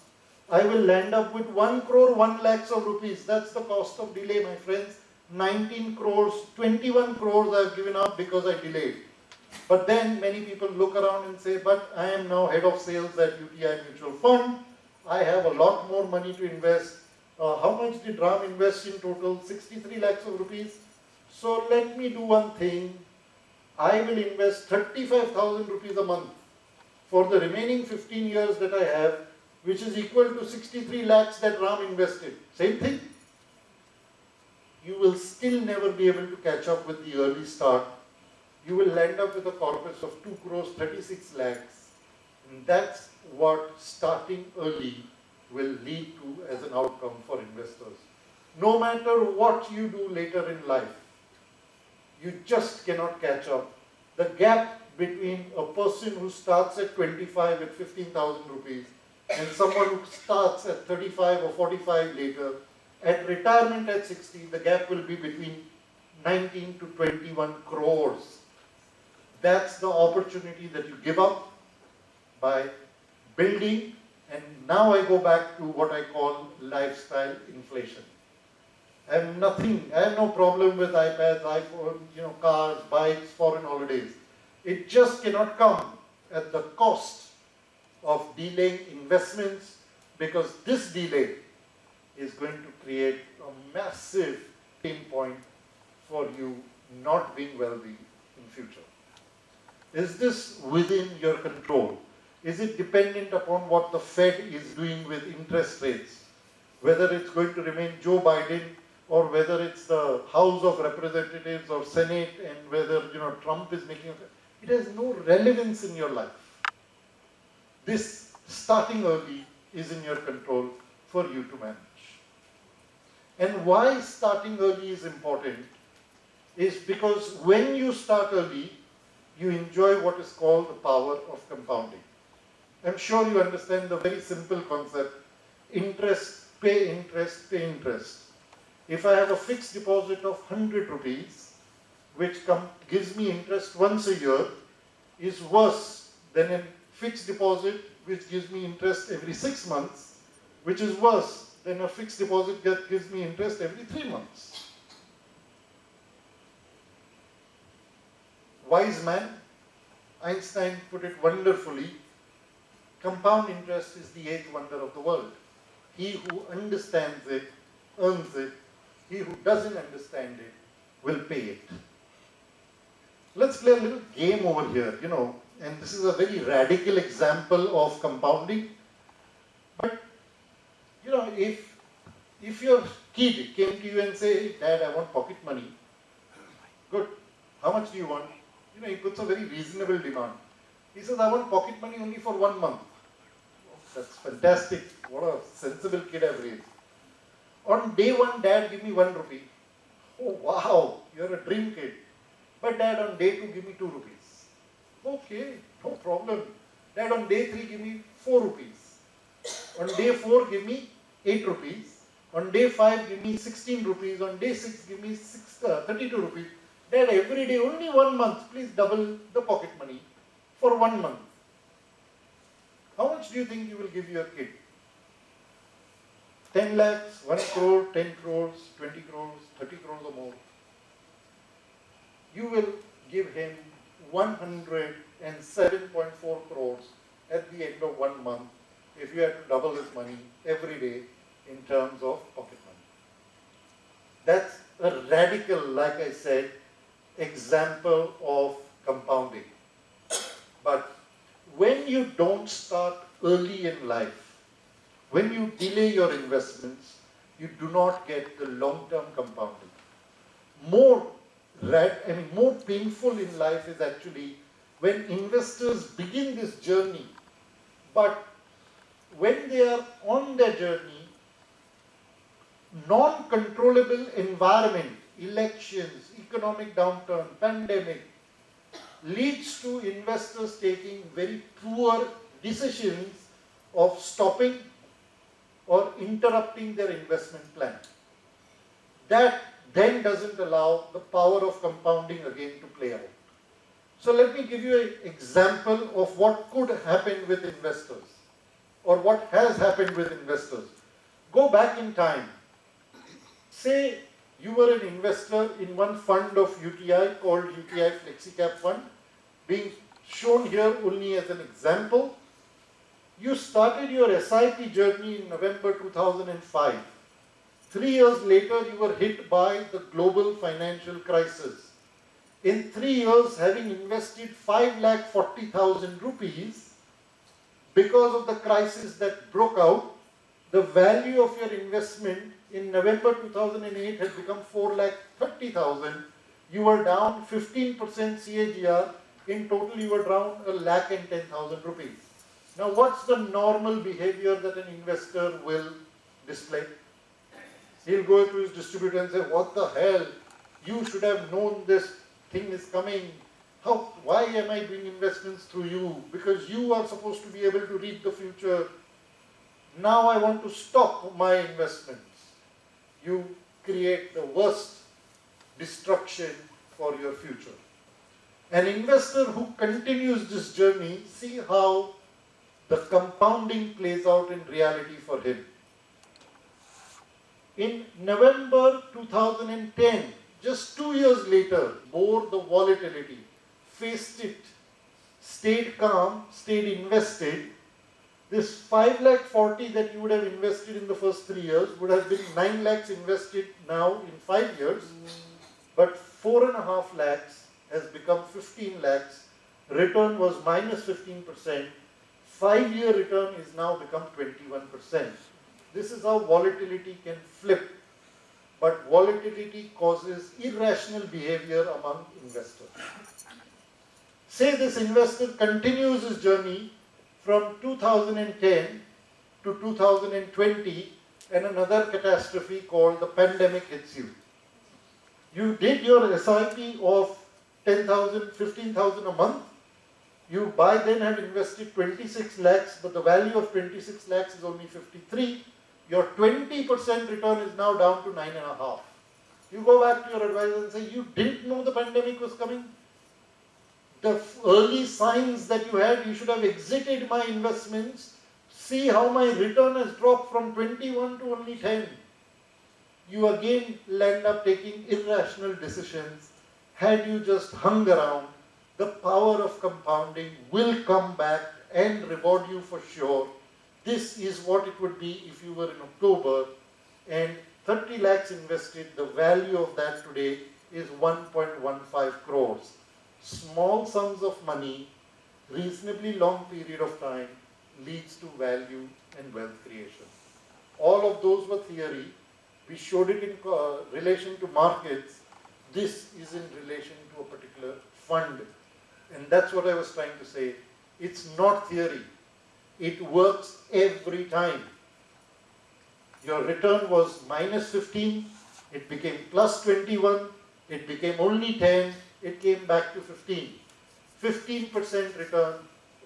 I will land up with 1 crore 1 lakhs of rupees. That's the cost of delay, my friends. 19 crores, 21 crores I have given up because I delayed. But then many people look around and say, but I am now head of sales at UTI Mutual Fund. I have a lot more money to invest. How much did Ram invest in total? 63 lakhs of rupees. So let me do one thing. I will invest 35,000 rupees a month for the remaining 15 years that I have, which is equal to 63 lakhs that Ram invested. Same thing. You will still never be able to catch up with the early start. You will end up with a corpus of 2 crores 36 lakhs. And that's what starting early will lead to as an outcome for investors. No matter what you do later in life, you just cannot catch up. The gap between a person who starts at 25 at 15,000 rupees and someone who starts at 35 or 45 later, at retirement at 60, the gap will be between 19 to 21 crores. That's the opportunity that you give up by building, and now I go back to what I call lifestyle inflation. I have nothing, I have no problem with iPads, iPhone, cars, bikes, foreign holidays. It just cannot come at the cost of delaying investments, because this delay is going to create a massive pain point for you not being wealthy in future. Is this within your control? Is it dependent upon what the Fed is doing with interest rates? Whether it's going to remain Joe Biden, or whether it's the House of Representatives or Senate, and whether Trump is making it has no relevance in your life. This starting early is in your control for you to manage. And why starting early is important is because when you start early, you enjoy what is called the power of compounding. I'm sure you understand the very simple concept: interest, pay interest, pay interest. If I have a fixed deposit of 100 rupees, which gives me interest once a year, is worse than a fixed deposit which gives me interest every 6 months, which is worse than a fixed deposit that gives me interest every 3 months. Wise man, Einstein put it wonderfully: compound interest is the eighth wonder of the world. He who understands it earns it. He who doesn't understand it will pay it. Let's play a little game over here, and this is a very radical example of compounding. But, if your kid came to you and say, "Hey, Dad, I want pocket money." Good. How much do you want? He puts a very reasonable demand. He says, "I want pocket money only for 1 month." That's fantastic. What a sensible kid I've raised. On day one, Dad, give me 1 rupee. Oh, wow, you're a dream kid. But Dad, on day 2, give me 2 rupees. Okay, no problem. Dad, on day 3, give me 4 rupees. On day 4, give me 8 rupees. On day 5, give me 16 rupees. On day 6, give me 32 rupees. Dad, every day, only 1 month, please double the pocket money for 1 month. How much do you think you will give your kid? 10 lakhs, 1 crore, 10 crores, 20 crores, 30 crores or more. You will give him 107.4 crores at the end of 1 month if you had to double his money every day in terms of pocket money. That's a radical, like I said, example of compounding. But when you don't start early in life, when you delay your investments, you do not get the long-term compounding. More painful in life is actually when investors begin this journey, but when they are on their journey, non-controllable environment, elections, economic downturn, pandemic, leads to investors taking very poor decisions of stopping or interrupting their investment plan. That then doesn't allow the power of compounding again to play out. So let me give you an example of what could happen with investors, or what has happened with investors. Go back in time. Say you were an investor in one fund of UTI called UTI FlexiCap Fund, being shown here only as an example. You started your SIP journey in November 2005. 3 years later, you were hit by the global financial crisis. In 3 years, having invested 5,40,000 rupees, because of the crisis that broke out, the value of your investment in November 2008 had become 4,30,000. You were down 15% CAGR. In total, you were down 1,10,000 rupees. Now, what's the normal behavior that an investor will display? He'll go to his distributor and say, "What the hell? You should have known this thing is coming. Why am I doing investments through you? Because you are supposed to be able to read the future. Now I want to stop my investments." You create the worst destruction for your future. An investor who continues this journey, see how the compounding plays out in reality for him. In November 2010, just 2 years later, bore the volatility, faced it, stayed calm, stayed invested. This 5,40,000 that you would have invested in the first 3 years would have been 9 lakhs invested now in 5 years, but 4.5 lakhs has become 15 lakhs. Return was minus 15%. 5-year return is now become 21%. This is how volatility can flip. But volatility causes irrational behavior among investors. Say this investor continues his journey from 2010 to 2020 and another catastrophe called the pandemic hits you. You did your SIP of 10,000, 15,000 a month. You by then have invested 26 lakhs, but the value of 26 lakhs is only 53. Your 20% return is now down to 9.5. You go back to your advisor and say, you didn't know the pandemic was coming? The early signs that you had, you should have exited my investments. See how my return has dropped from 21 to only 10. You again end up taking irrational decisions. Had you just hung around, the power of compounding will come back and reward you for sure. This is what it would be if you were in October and 30 lakhs invested. The value of that today is 1.15 crores. Small sums of money, reasonably long period of time leads to value and wealth creation. All of those were theory. We showed it in relation to markets. This is in relation to a particular fund. And that's what I was trying to say. It's not theory. It works every time. Your return was minus 15, it became plus 21, it became only 10, it came back to 15. 15% return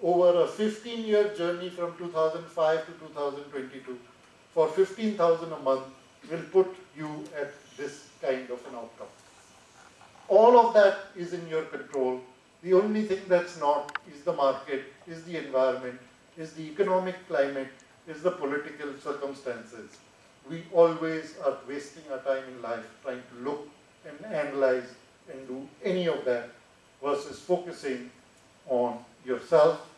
over a 15-year journey from 2005 to 2022 for 15,000 a month will put you at this kind of an outcome. All of that is in your control. The only thing that's not is the market, is the environment, is the economic climate, is the political circumstances. We always are wasting our time in life trying to look and analyze and do any of that versus focusing on yourself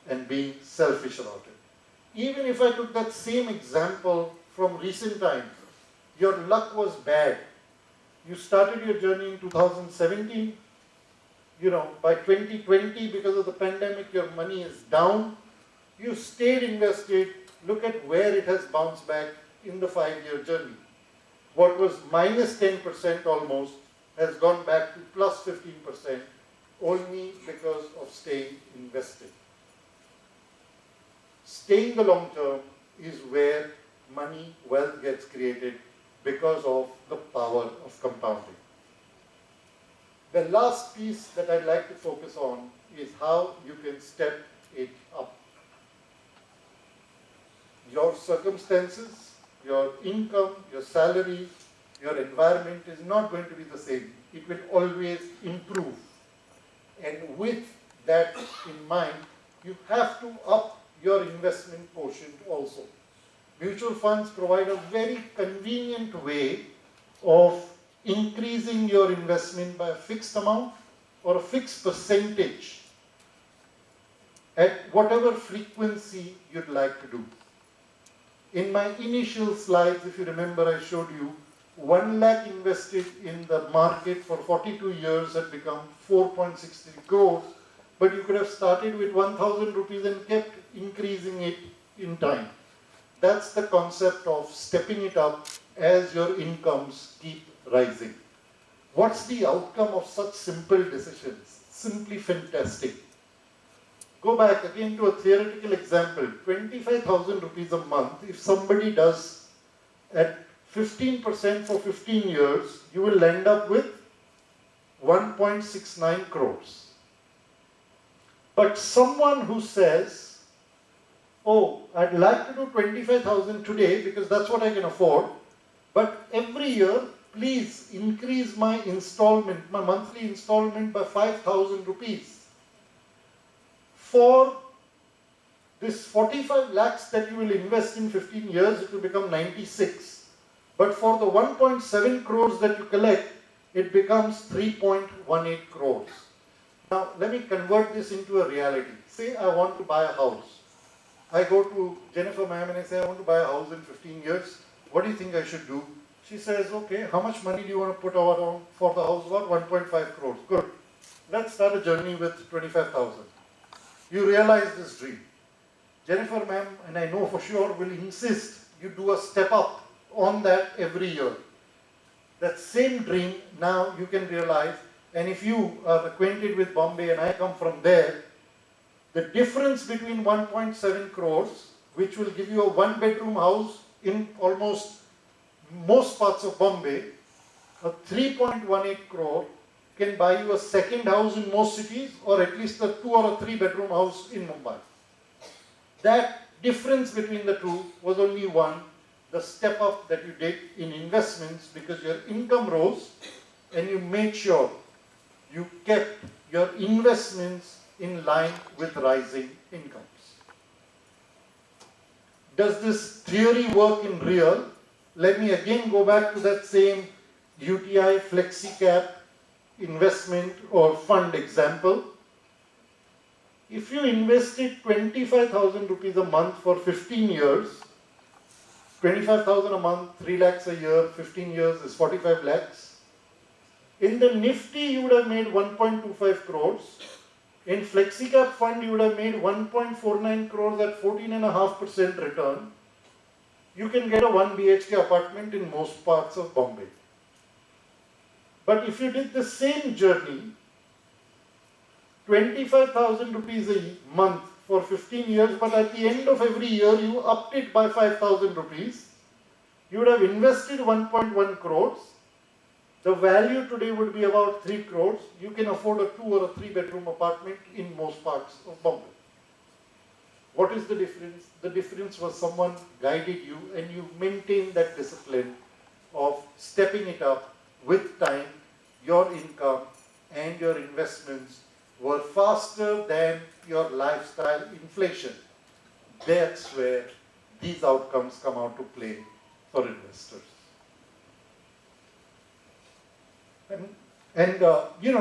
and being selfish about it. Even if I took that same example from recent times, your luck was bad. You started your journey in 2017. By 2020, because of the pandemic, your money is down. You stayed invested. Look at where it has bounced back in the 5-year journey. What was minus 10% almost has gone back to plus 15% only because of staying invested. Staying the long term is where money, wealth gets created because of the power of compounding. The last piece that I'd like to focus on is how you can step it up. Your circumstances, your income, your salary, your environment is not going to be the same. It will always improve. And with that in mind, you have to up your investment quotient also. Mutual funds provide a very convenient way of increasing your investment by a fixed amount or a fixed percentage at whatever frequency you'd like to do. In my initial slides, if you remember, I showed you 1 lakh invested in the market for 42 years had become 4.63 crores, but you could have started with 1,000 rupees and kept increasing it in time. That's the concept of stepping it up as your incomes keep rising. What's the outcome of such simple decisions? Simply fantastic. Go back again to a theoretical example. 25,000 rupees a month, if somebody does at 15% for 15 years, you will end up with 1.69 crores. But someone who says, oh, I'd like to do 25,000 today because that's what I can afford, but every year, please increase my installment, my monthly installment by 5,000 rupees. For this 45 lakhs that you will invest in 15 years, it will become 96. But for the 1.7 crores that you collect, it becomes 3.18 crores. Now, let me convert this into a reality. Say I want to buy a house. I go to Jennifer ma'am and I say, I want to buy a house in 15 years. What do you think I should do? She says, okay, how much money do you want to put on for the house? About 1.5 crores. Good. Let's start a journey with 25,000. You realize this dream. Jennifer ma'am, and I know for sure, will insist you do a step up on that every year. That same dream now you can realize, and if you are acquainted with Bombay and I come from there, the difference between 1.7 crores, which will give you a one-bedroom house in almost most parts of Bombay, a 3.18 crore can buy you a second house in most cities, or at least a 2 or a 3-bedroom house in Mumbai. That difference between the two was only one, the step up that you did in investments, because your income rose and you made sure you kept your investments in line with rising incomes. Does this theory work in real? Let me again go back to that same UTI FlexiCap investment or fund example. If you invested 25,000 rupees a month for 15 years, 25,000 a month, 3 lakhs a year, 15 years is 45 lakhs. In the Nifty, you would have made 1.25 crores. In FlexiCap fund, you would have made 1.49 crores at 14.5% return. You can get a 1 BHK apartment in most parts of Bombay. But if you did the same journey, 25,000 rupees a month for 15 years, but at the end of every year you upped it by 5,000 rupees, you would have invested 1.1 crores. The value today would be about 3 crores. You can afford a 2 or a 3-bedroom apartment in most parts of Bombay. What is the difference? The difference was someone guided you and you maintained that discipline of stepping it up with time. Your income and your investments were faster than your lifestyle inflation. That's where these outcomes come out to play for investors. And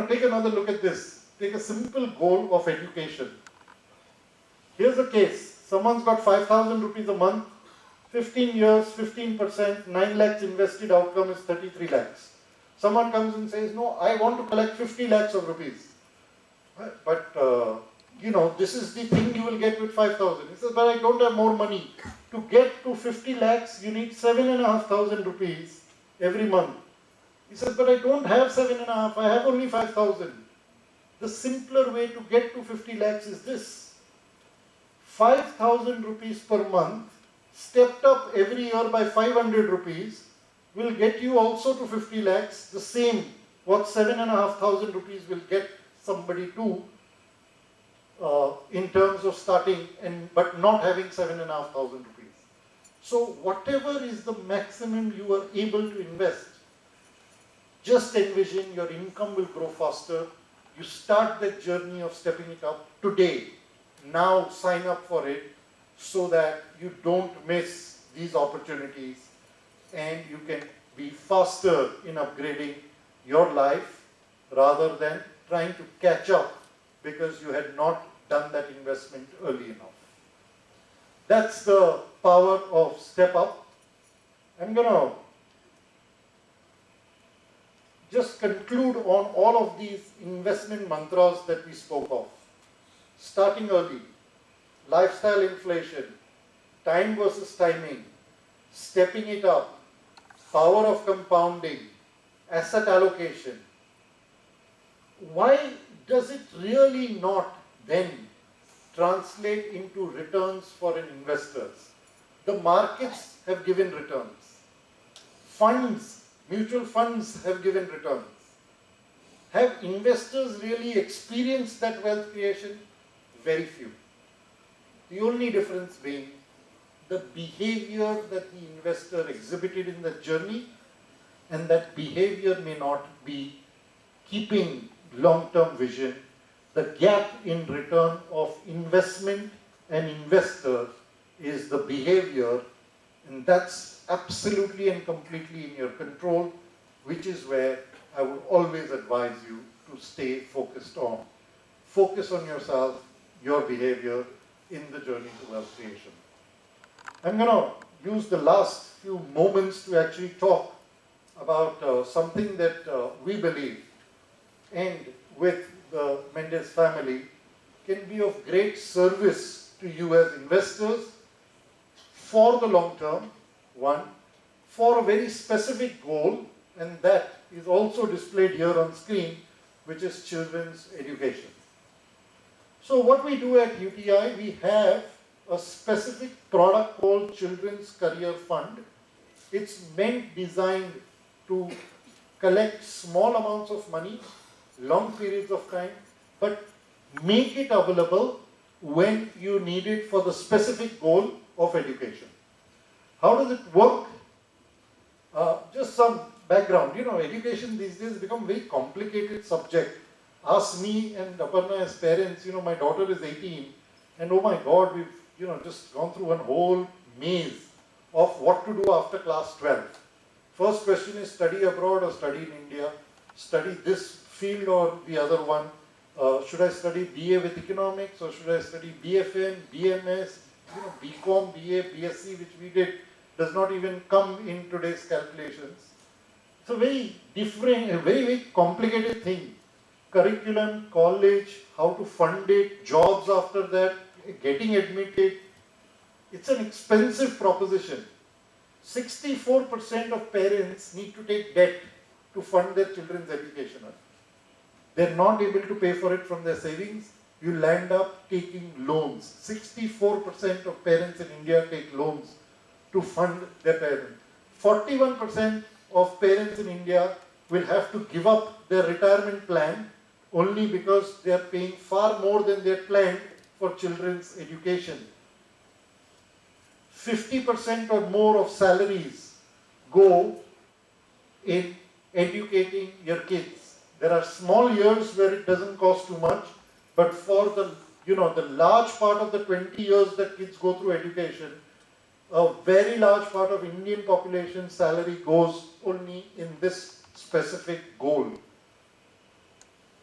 take another look at this. Take a simple goal of education. Here's a case. Someone's got 5,000 rupees a month, 15 years, 15%, 9 lakhs invested, outcome is 33 lakhs. Someone comes and says, no, I want to collect 50 lakhs of rupees. But, this is the thing you will get with 5,000. He says, but I don't have more money. To get to 50 lakhs, you need 7,500 rupees every month. He says, but I don't have 7,500, I have only 5,000. The simpler way to get to 50 lakhs is this. 5,000 rupees per month, stepped up every year by 500 rupees, will get you also to 50 lakhs, the same what 7,500 rupees will get somebody to in terms of starting but not having 7,500 rupees. So whatever is the maximum you are able to invest, just envision your income will grow faster. You start that journey of stepping it up today. Now sign up for it so that you don't miss these opportunities and you can be faster in upgrading your life rather than trying to catch up because you had not done that investment early enough. That's the power of step up. I'm going to just conclude on all of these investment mantras that we spoke of. Starting early, lifestyle inflation, time versus timing, stepping it up, power of compounding, asset allocation. Why does it really not then translate into returns for an investor? The markets have given returns. Funds, mutual funds have given returns. Have investors really experienced that wealth creation? Very few. The only difference being the behavior that the investor exhibited in the journey, and that behavior may not be keeping long-term vision. The gap in return of investment and investor is the behavior, and that's absolutely and completely in your control, which is where I would always advise you to stay focused on. Focus on yourself, your behavior in the journey to wealth creation. I'm going to use the last few moments to actually talk about something that we believe, and with the Mendes family, can be of great service to you as investors for the long term, one, for a very specific goal, and that is also displayed here on screen, which is children's education. So what we do at UTI, we have a specific product called Children's Career Fund. It's designed to collect small amounts of money, long periods of time, but make it available when you need it for the specific goal of education. How does it work? Just some background. You know, education these days has become a very complicated subject. Ask me and Aparna as parents, you know, my daughter is 18, and oh my God, we've, you know, just gone through one whole maze of what to do after class 12. First question is study abroad or study in India, study this field or the other one. Should I study BA with economics or should I study BFM, BMS, you know, BCom, BA, BSc, which we did, does not even come in today's calculations. It's a very different, a very, very complicated thing. Curriculum, college, how to fund it, jobs after that, getting admitted. It's an expensive proposition. 64% of parents need to take debt to fund their children's education. They're not able to pay for it from their savings. You land up taking loans. 64% of parents in India take loans to fund their parents. 41% of parents in India will have to give up their retirement plan only because they are paying far more than they had planned for children's education. 50% or more of salaries go in educating your kids. There are small years where it doesn't cost too much, but for the, you know, the large part of the 20 years that kids go through education, a very large part of Indian population salary goes only in this specific goal.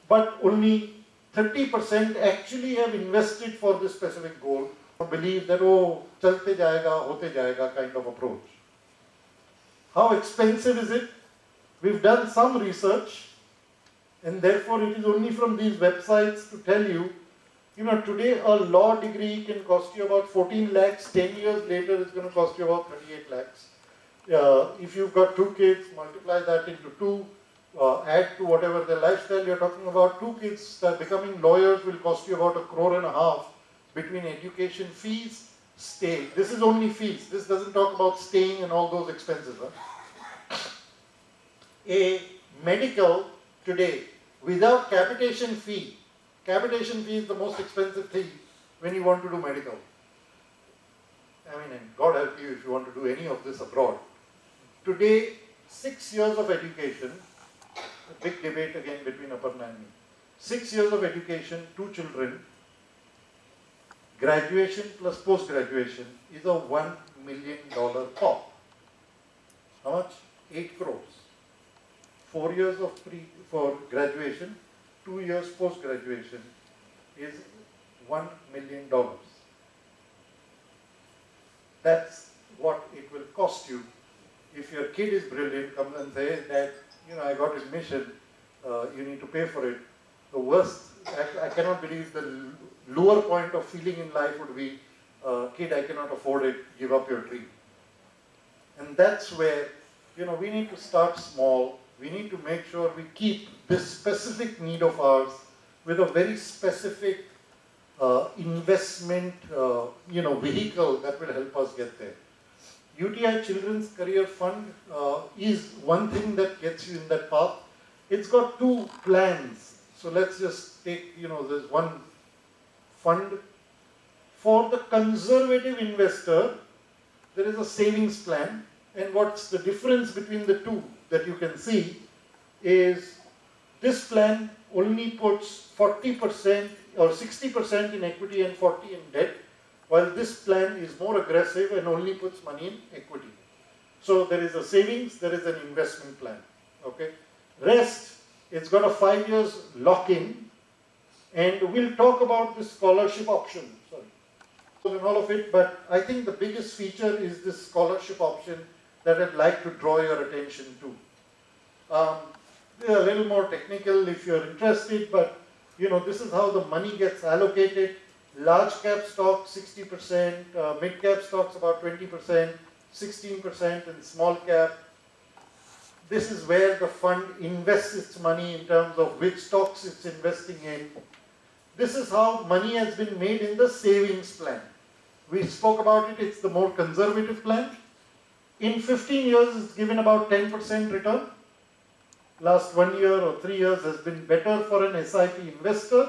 But only 30% actually have invested for this specific goal, or believe that, oh, chalte jayega, hote jayega kind of approach. How expensive is it? We've done some research, and therefore it is only from these websites to tell you, you know, today a law degree can cost you about 14 lakhs, 10 years later it's going to cost you about 38 lakhs. If you've got 2 kids, multiply that into 2, add to whatever the lifestyle you're talking about, 2 kids becoming lawyers will cost you about 1.5 crore between education fees, stay. This is only fees. This doesn't talk about staying and all those expenses. Huh? A medical today without capitation fee is the most expensive thing when you want to do medical. I mean, and God help you if you want to do any of this abroad. Today, 6 years of education, a big debate again between Aparna and me. 6 years of education, 2 children, graduation plus post-graduation is a $1 million pop. How much? 8 crores. 4 years of for graduation, 2 years post-graduation is $1 million. That's what it will cost you. If your kid is brilliant, comes and says that, you know, I got admission, you need to pay for it. The worst, I cannot believe the lower point of feeling in life would be, kid, I cannot afford it, give up your dream. And that's where, you know, we need to start small. We need to make sure we keep this specific need of ours with a very specific investment, you know, vehicle that will help us get there. UTI Children's Career Fund is one thing that gets you in that path. It's got 2 plans. So let's just take, you know, there's one fund. For the conservative investor, there is a savings plan. And what's the difference between the 2 that you can see is this plan only puts 40% or 60% in equity and 40% in debt, while this plan is more aggressive and only puts money in equity. So there is a savings, there is an investment plan. Okay. Rest, it's got a 5 years lock-in, and we'll talk about this scholarship option. Sorry. And all of it, but I think the biggest feature is this scholarship option that I'd like to draw your attention to. They're a little more technical if you're interested, but this is how the money gets allocated. Large cap stocks 60%, mid cap stocks about 20%, 16% in small cap. This is where the fund invests its money in terms of which stocks it's investing in. This is how money has been made in the savings plan. We spoke about it, it's the more conservative plan. In 15 years, it's given about 10% return. Last 1 year or 3 years has been better for an SIP investor.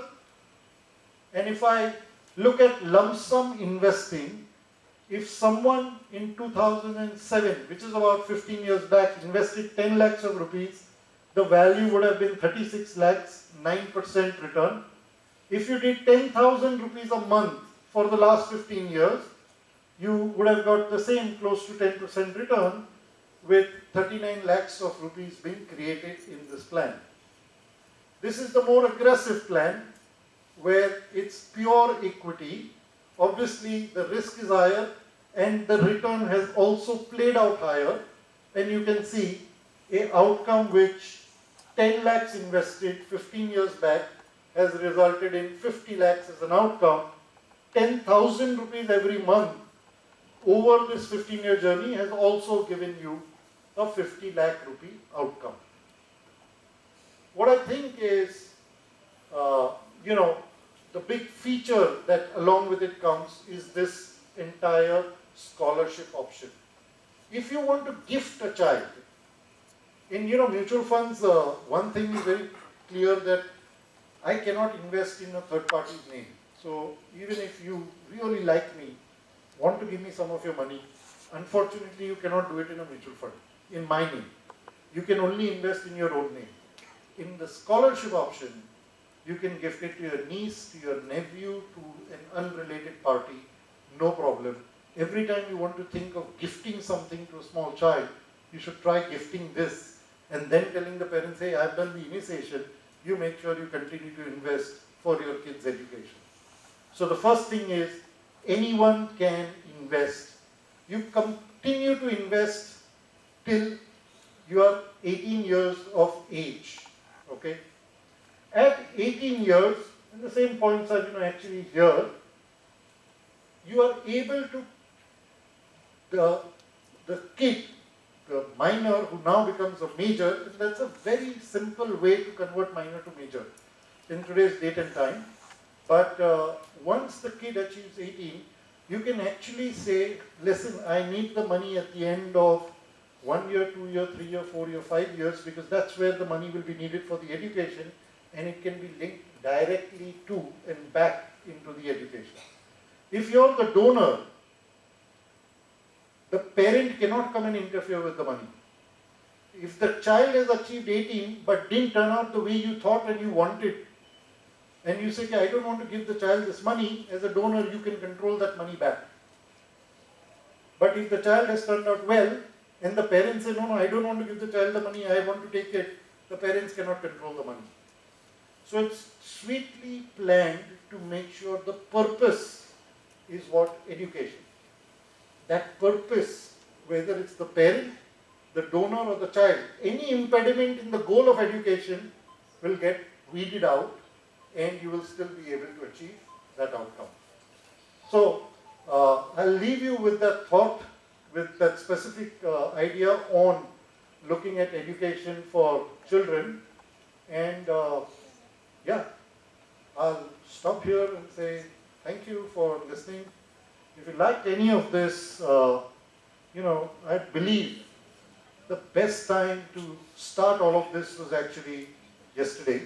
And if I look at lump sum investing, if someone in 2007, which is about 15 years back, invested 10 lakhs of rupees, the value would have been 36 lakhs, 9% return. If you did 10,000 rupees a month for the last 15 years, you would have got the same, close to 10% return, with 39 lakhs of rupees being created in this plan. This is the more aggressive plan, where it's pure equity. Obviously, the risk is higher, and the return has also played out higher. And you can see an outcome which 10 lakhs invested 15 years back has resulted in 50 lakhs as an outcome. 10,000 rupees every month over this 15-year journey has also given you a 50 lakh rupee outcome. What I think is, the big feature that along with it comes is this entire scholarship option. If you want to gift a child, in mutual funds, one thing is very clear, that I cannot invest in a third party's name. So even if you really like me, want to give me some of your money, unfortunately you cannot do it in a mutual fund, in my name. You can only invest in your own name. In the scholarship option, you can gift it to your niece, to your nephew, to an unrelated party, no problem. Every time you want to think of gifting something to a small child, you should try gifting this, and then telling the parents, hey, I've done the initiation, you make sure you continue to invest for your kids' education. So the first thing is, anyone can invest. You continue to invest till you are 18 years of age. Okay? At 18 years, and the same points are actually here, you are able to, the kid, the minor who now becomes a major, and that's a very simple way to convert minor to major in today's date and time. But once the kid achieves 18, you can actually say, listen, I need the money at the end of 1 year, 2 year, 3 year, 4 year, 5 years, because that's where the money will be needed for the education, and it can be linked directly to and back into the education. If you're the donor, the parent cannot come and interfere with the money. If the child has achieved 18 but didn't turn out the way you thought and you wanted, and you say, okay, I don't want to give the child this money, as a donor you can control that money back. But if the child has turned out well, and the parents say, no, I don't want to give the child the money, I want to take it, the parents cannot control the money. So it's sweetly planned to make sure the purpose is what? Education. That purpose, whether it's the parent, the donor or the child, any impediment in the goal of education will get weeded out, and you will still be able to achieve that outcome. So I'll leave you with that thought, with that specific idea on looking at education for children. And yeah, I'll stop here and say thank you for listening. If you liked any of this, I believe the best time to start all of this was actually yesterday.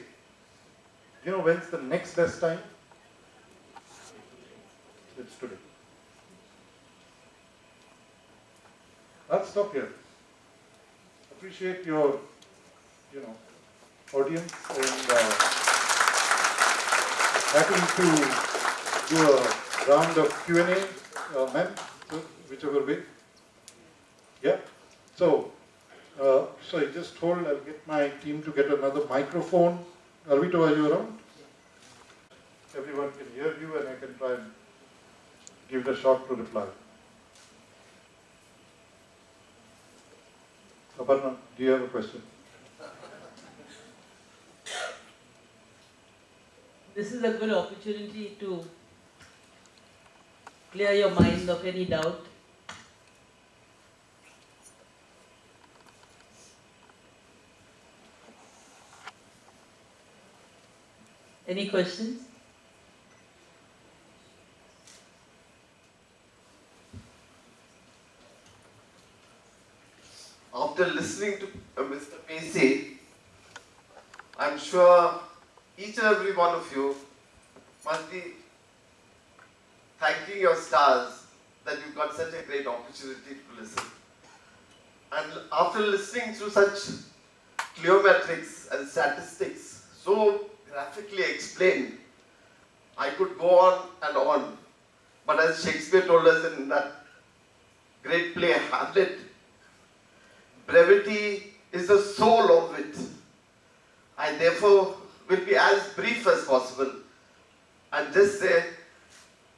When's the next best time? It's today. I'll stop here. Appreciate your, audience, and happy to do a round of Q&A, ma'am, whichever way. Yeah. So just hold, I'll get my team to get another microphone. Alvito, are you around? Everyone can hear you and I can try and give it a shot to reply. Aparna, do you have a question? This is a good opportunity to clear your mind of any doubt. Any questions? After listening to Mr. Pacey, I'm sure each and every one of you must be thanking your stars that you got such a great opportunity to listen. And after listening to such geometrics and statistics so graphically explained, I could go on and on. But as Shakespeare told us in that great play Hamlet, brevity is the soul of wit. I therefore will be as brief as possible and just say,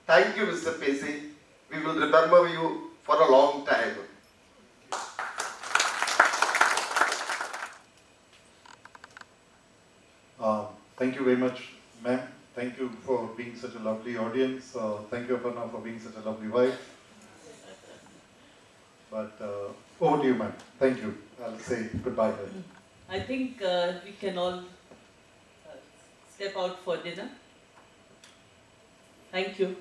thank you, Mr. Pacey. We will remember you for a long time. Thank you very much, ma'am. Thank you for being such a lovely audience. Thank you, Aparna, for being such a lovely wife. But over to you, ma'am. Thank you. I'll say goodbye then. I think we can all step out for dinner. Thank you.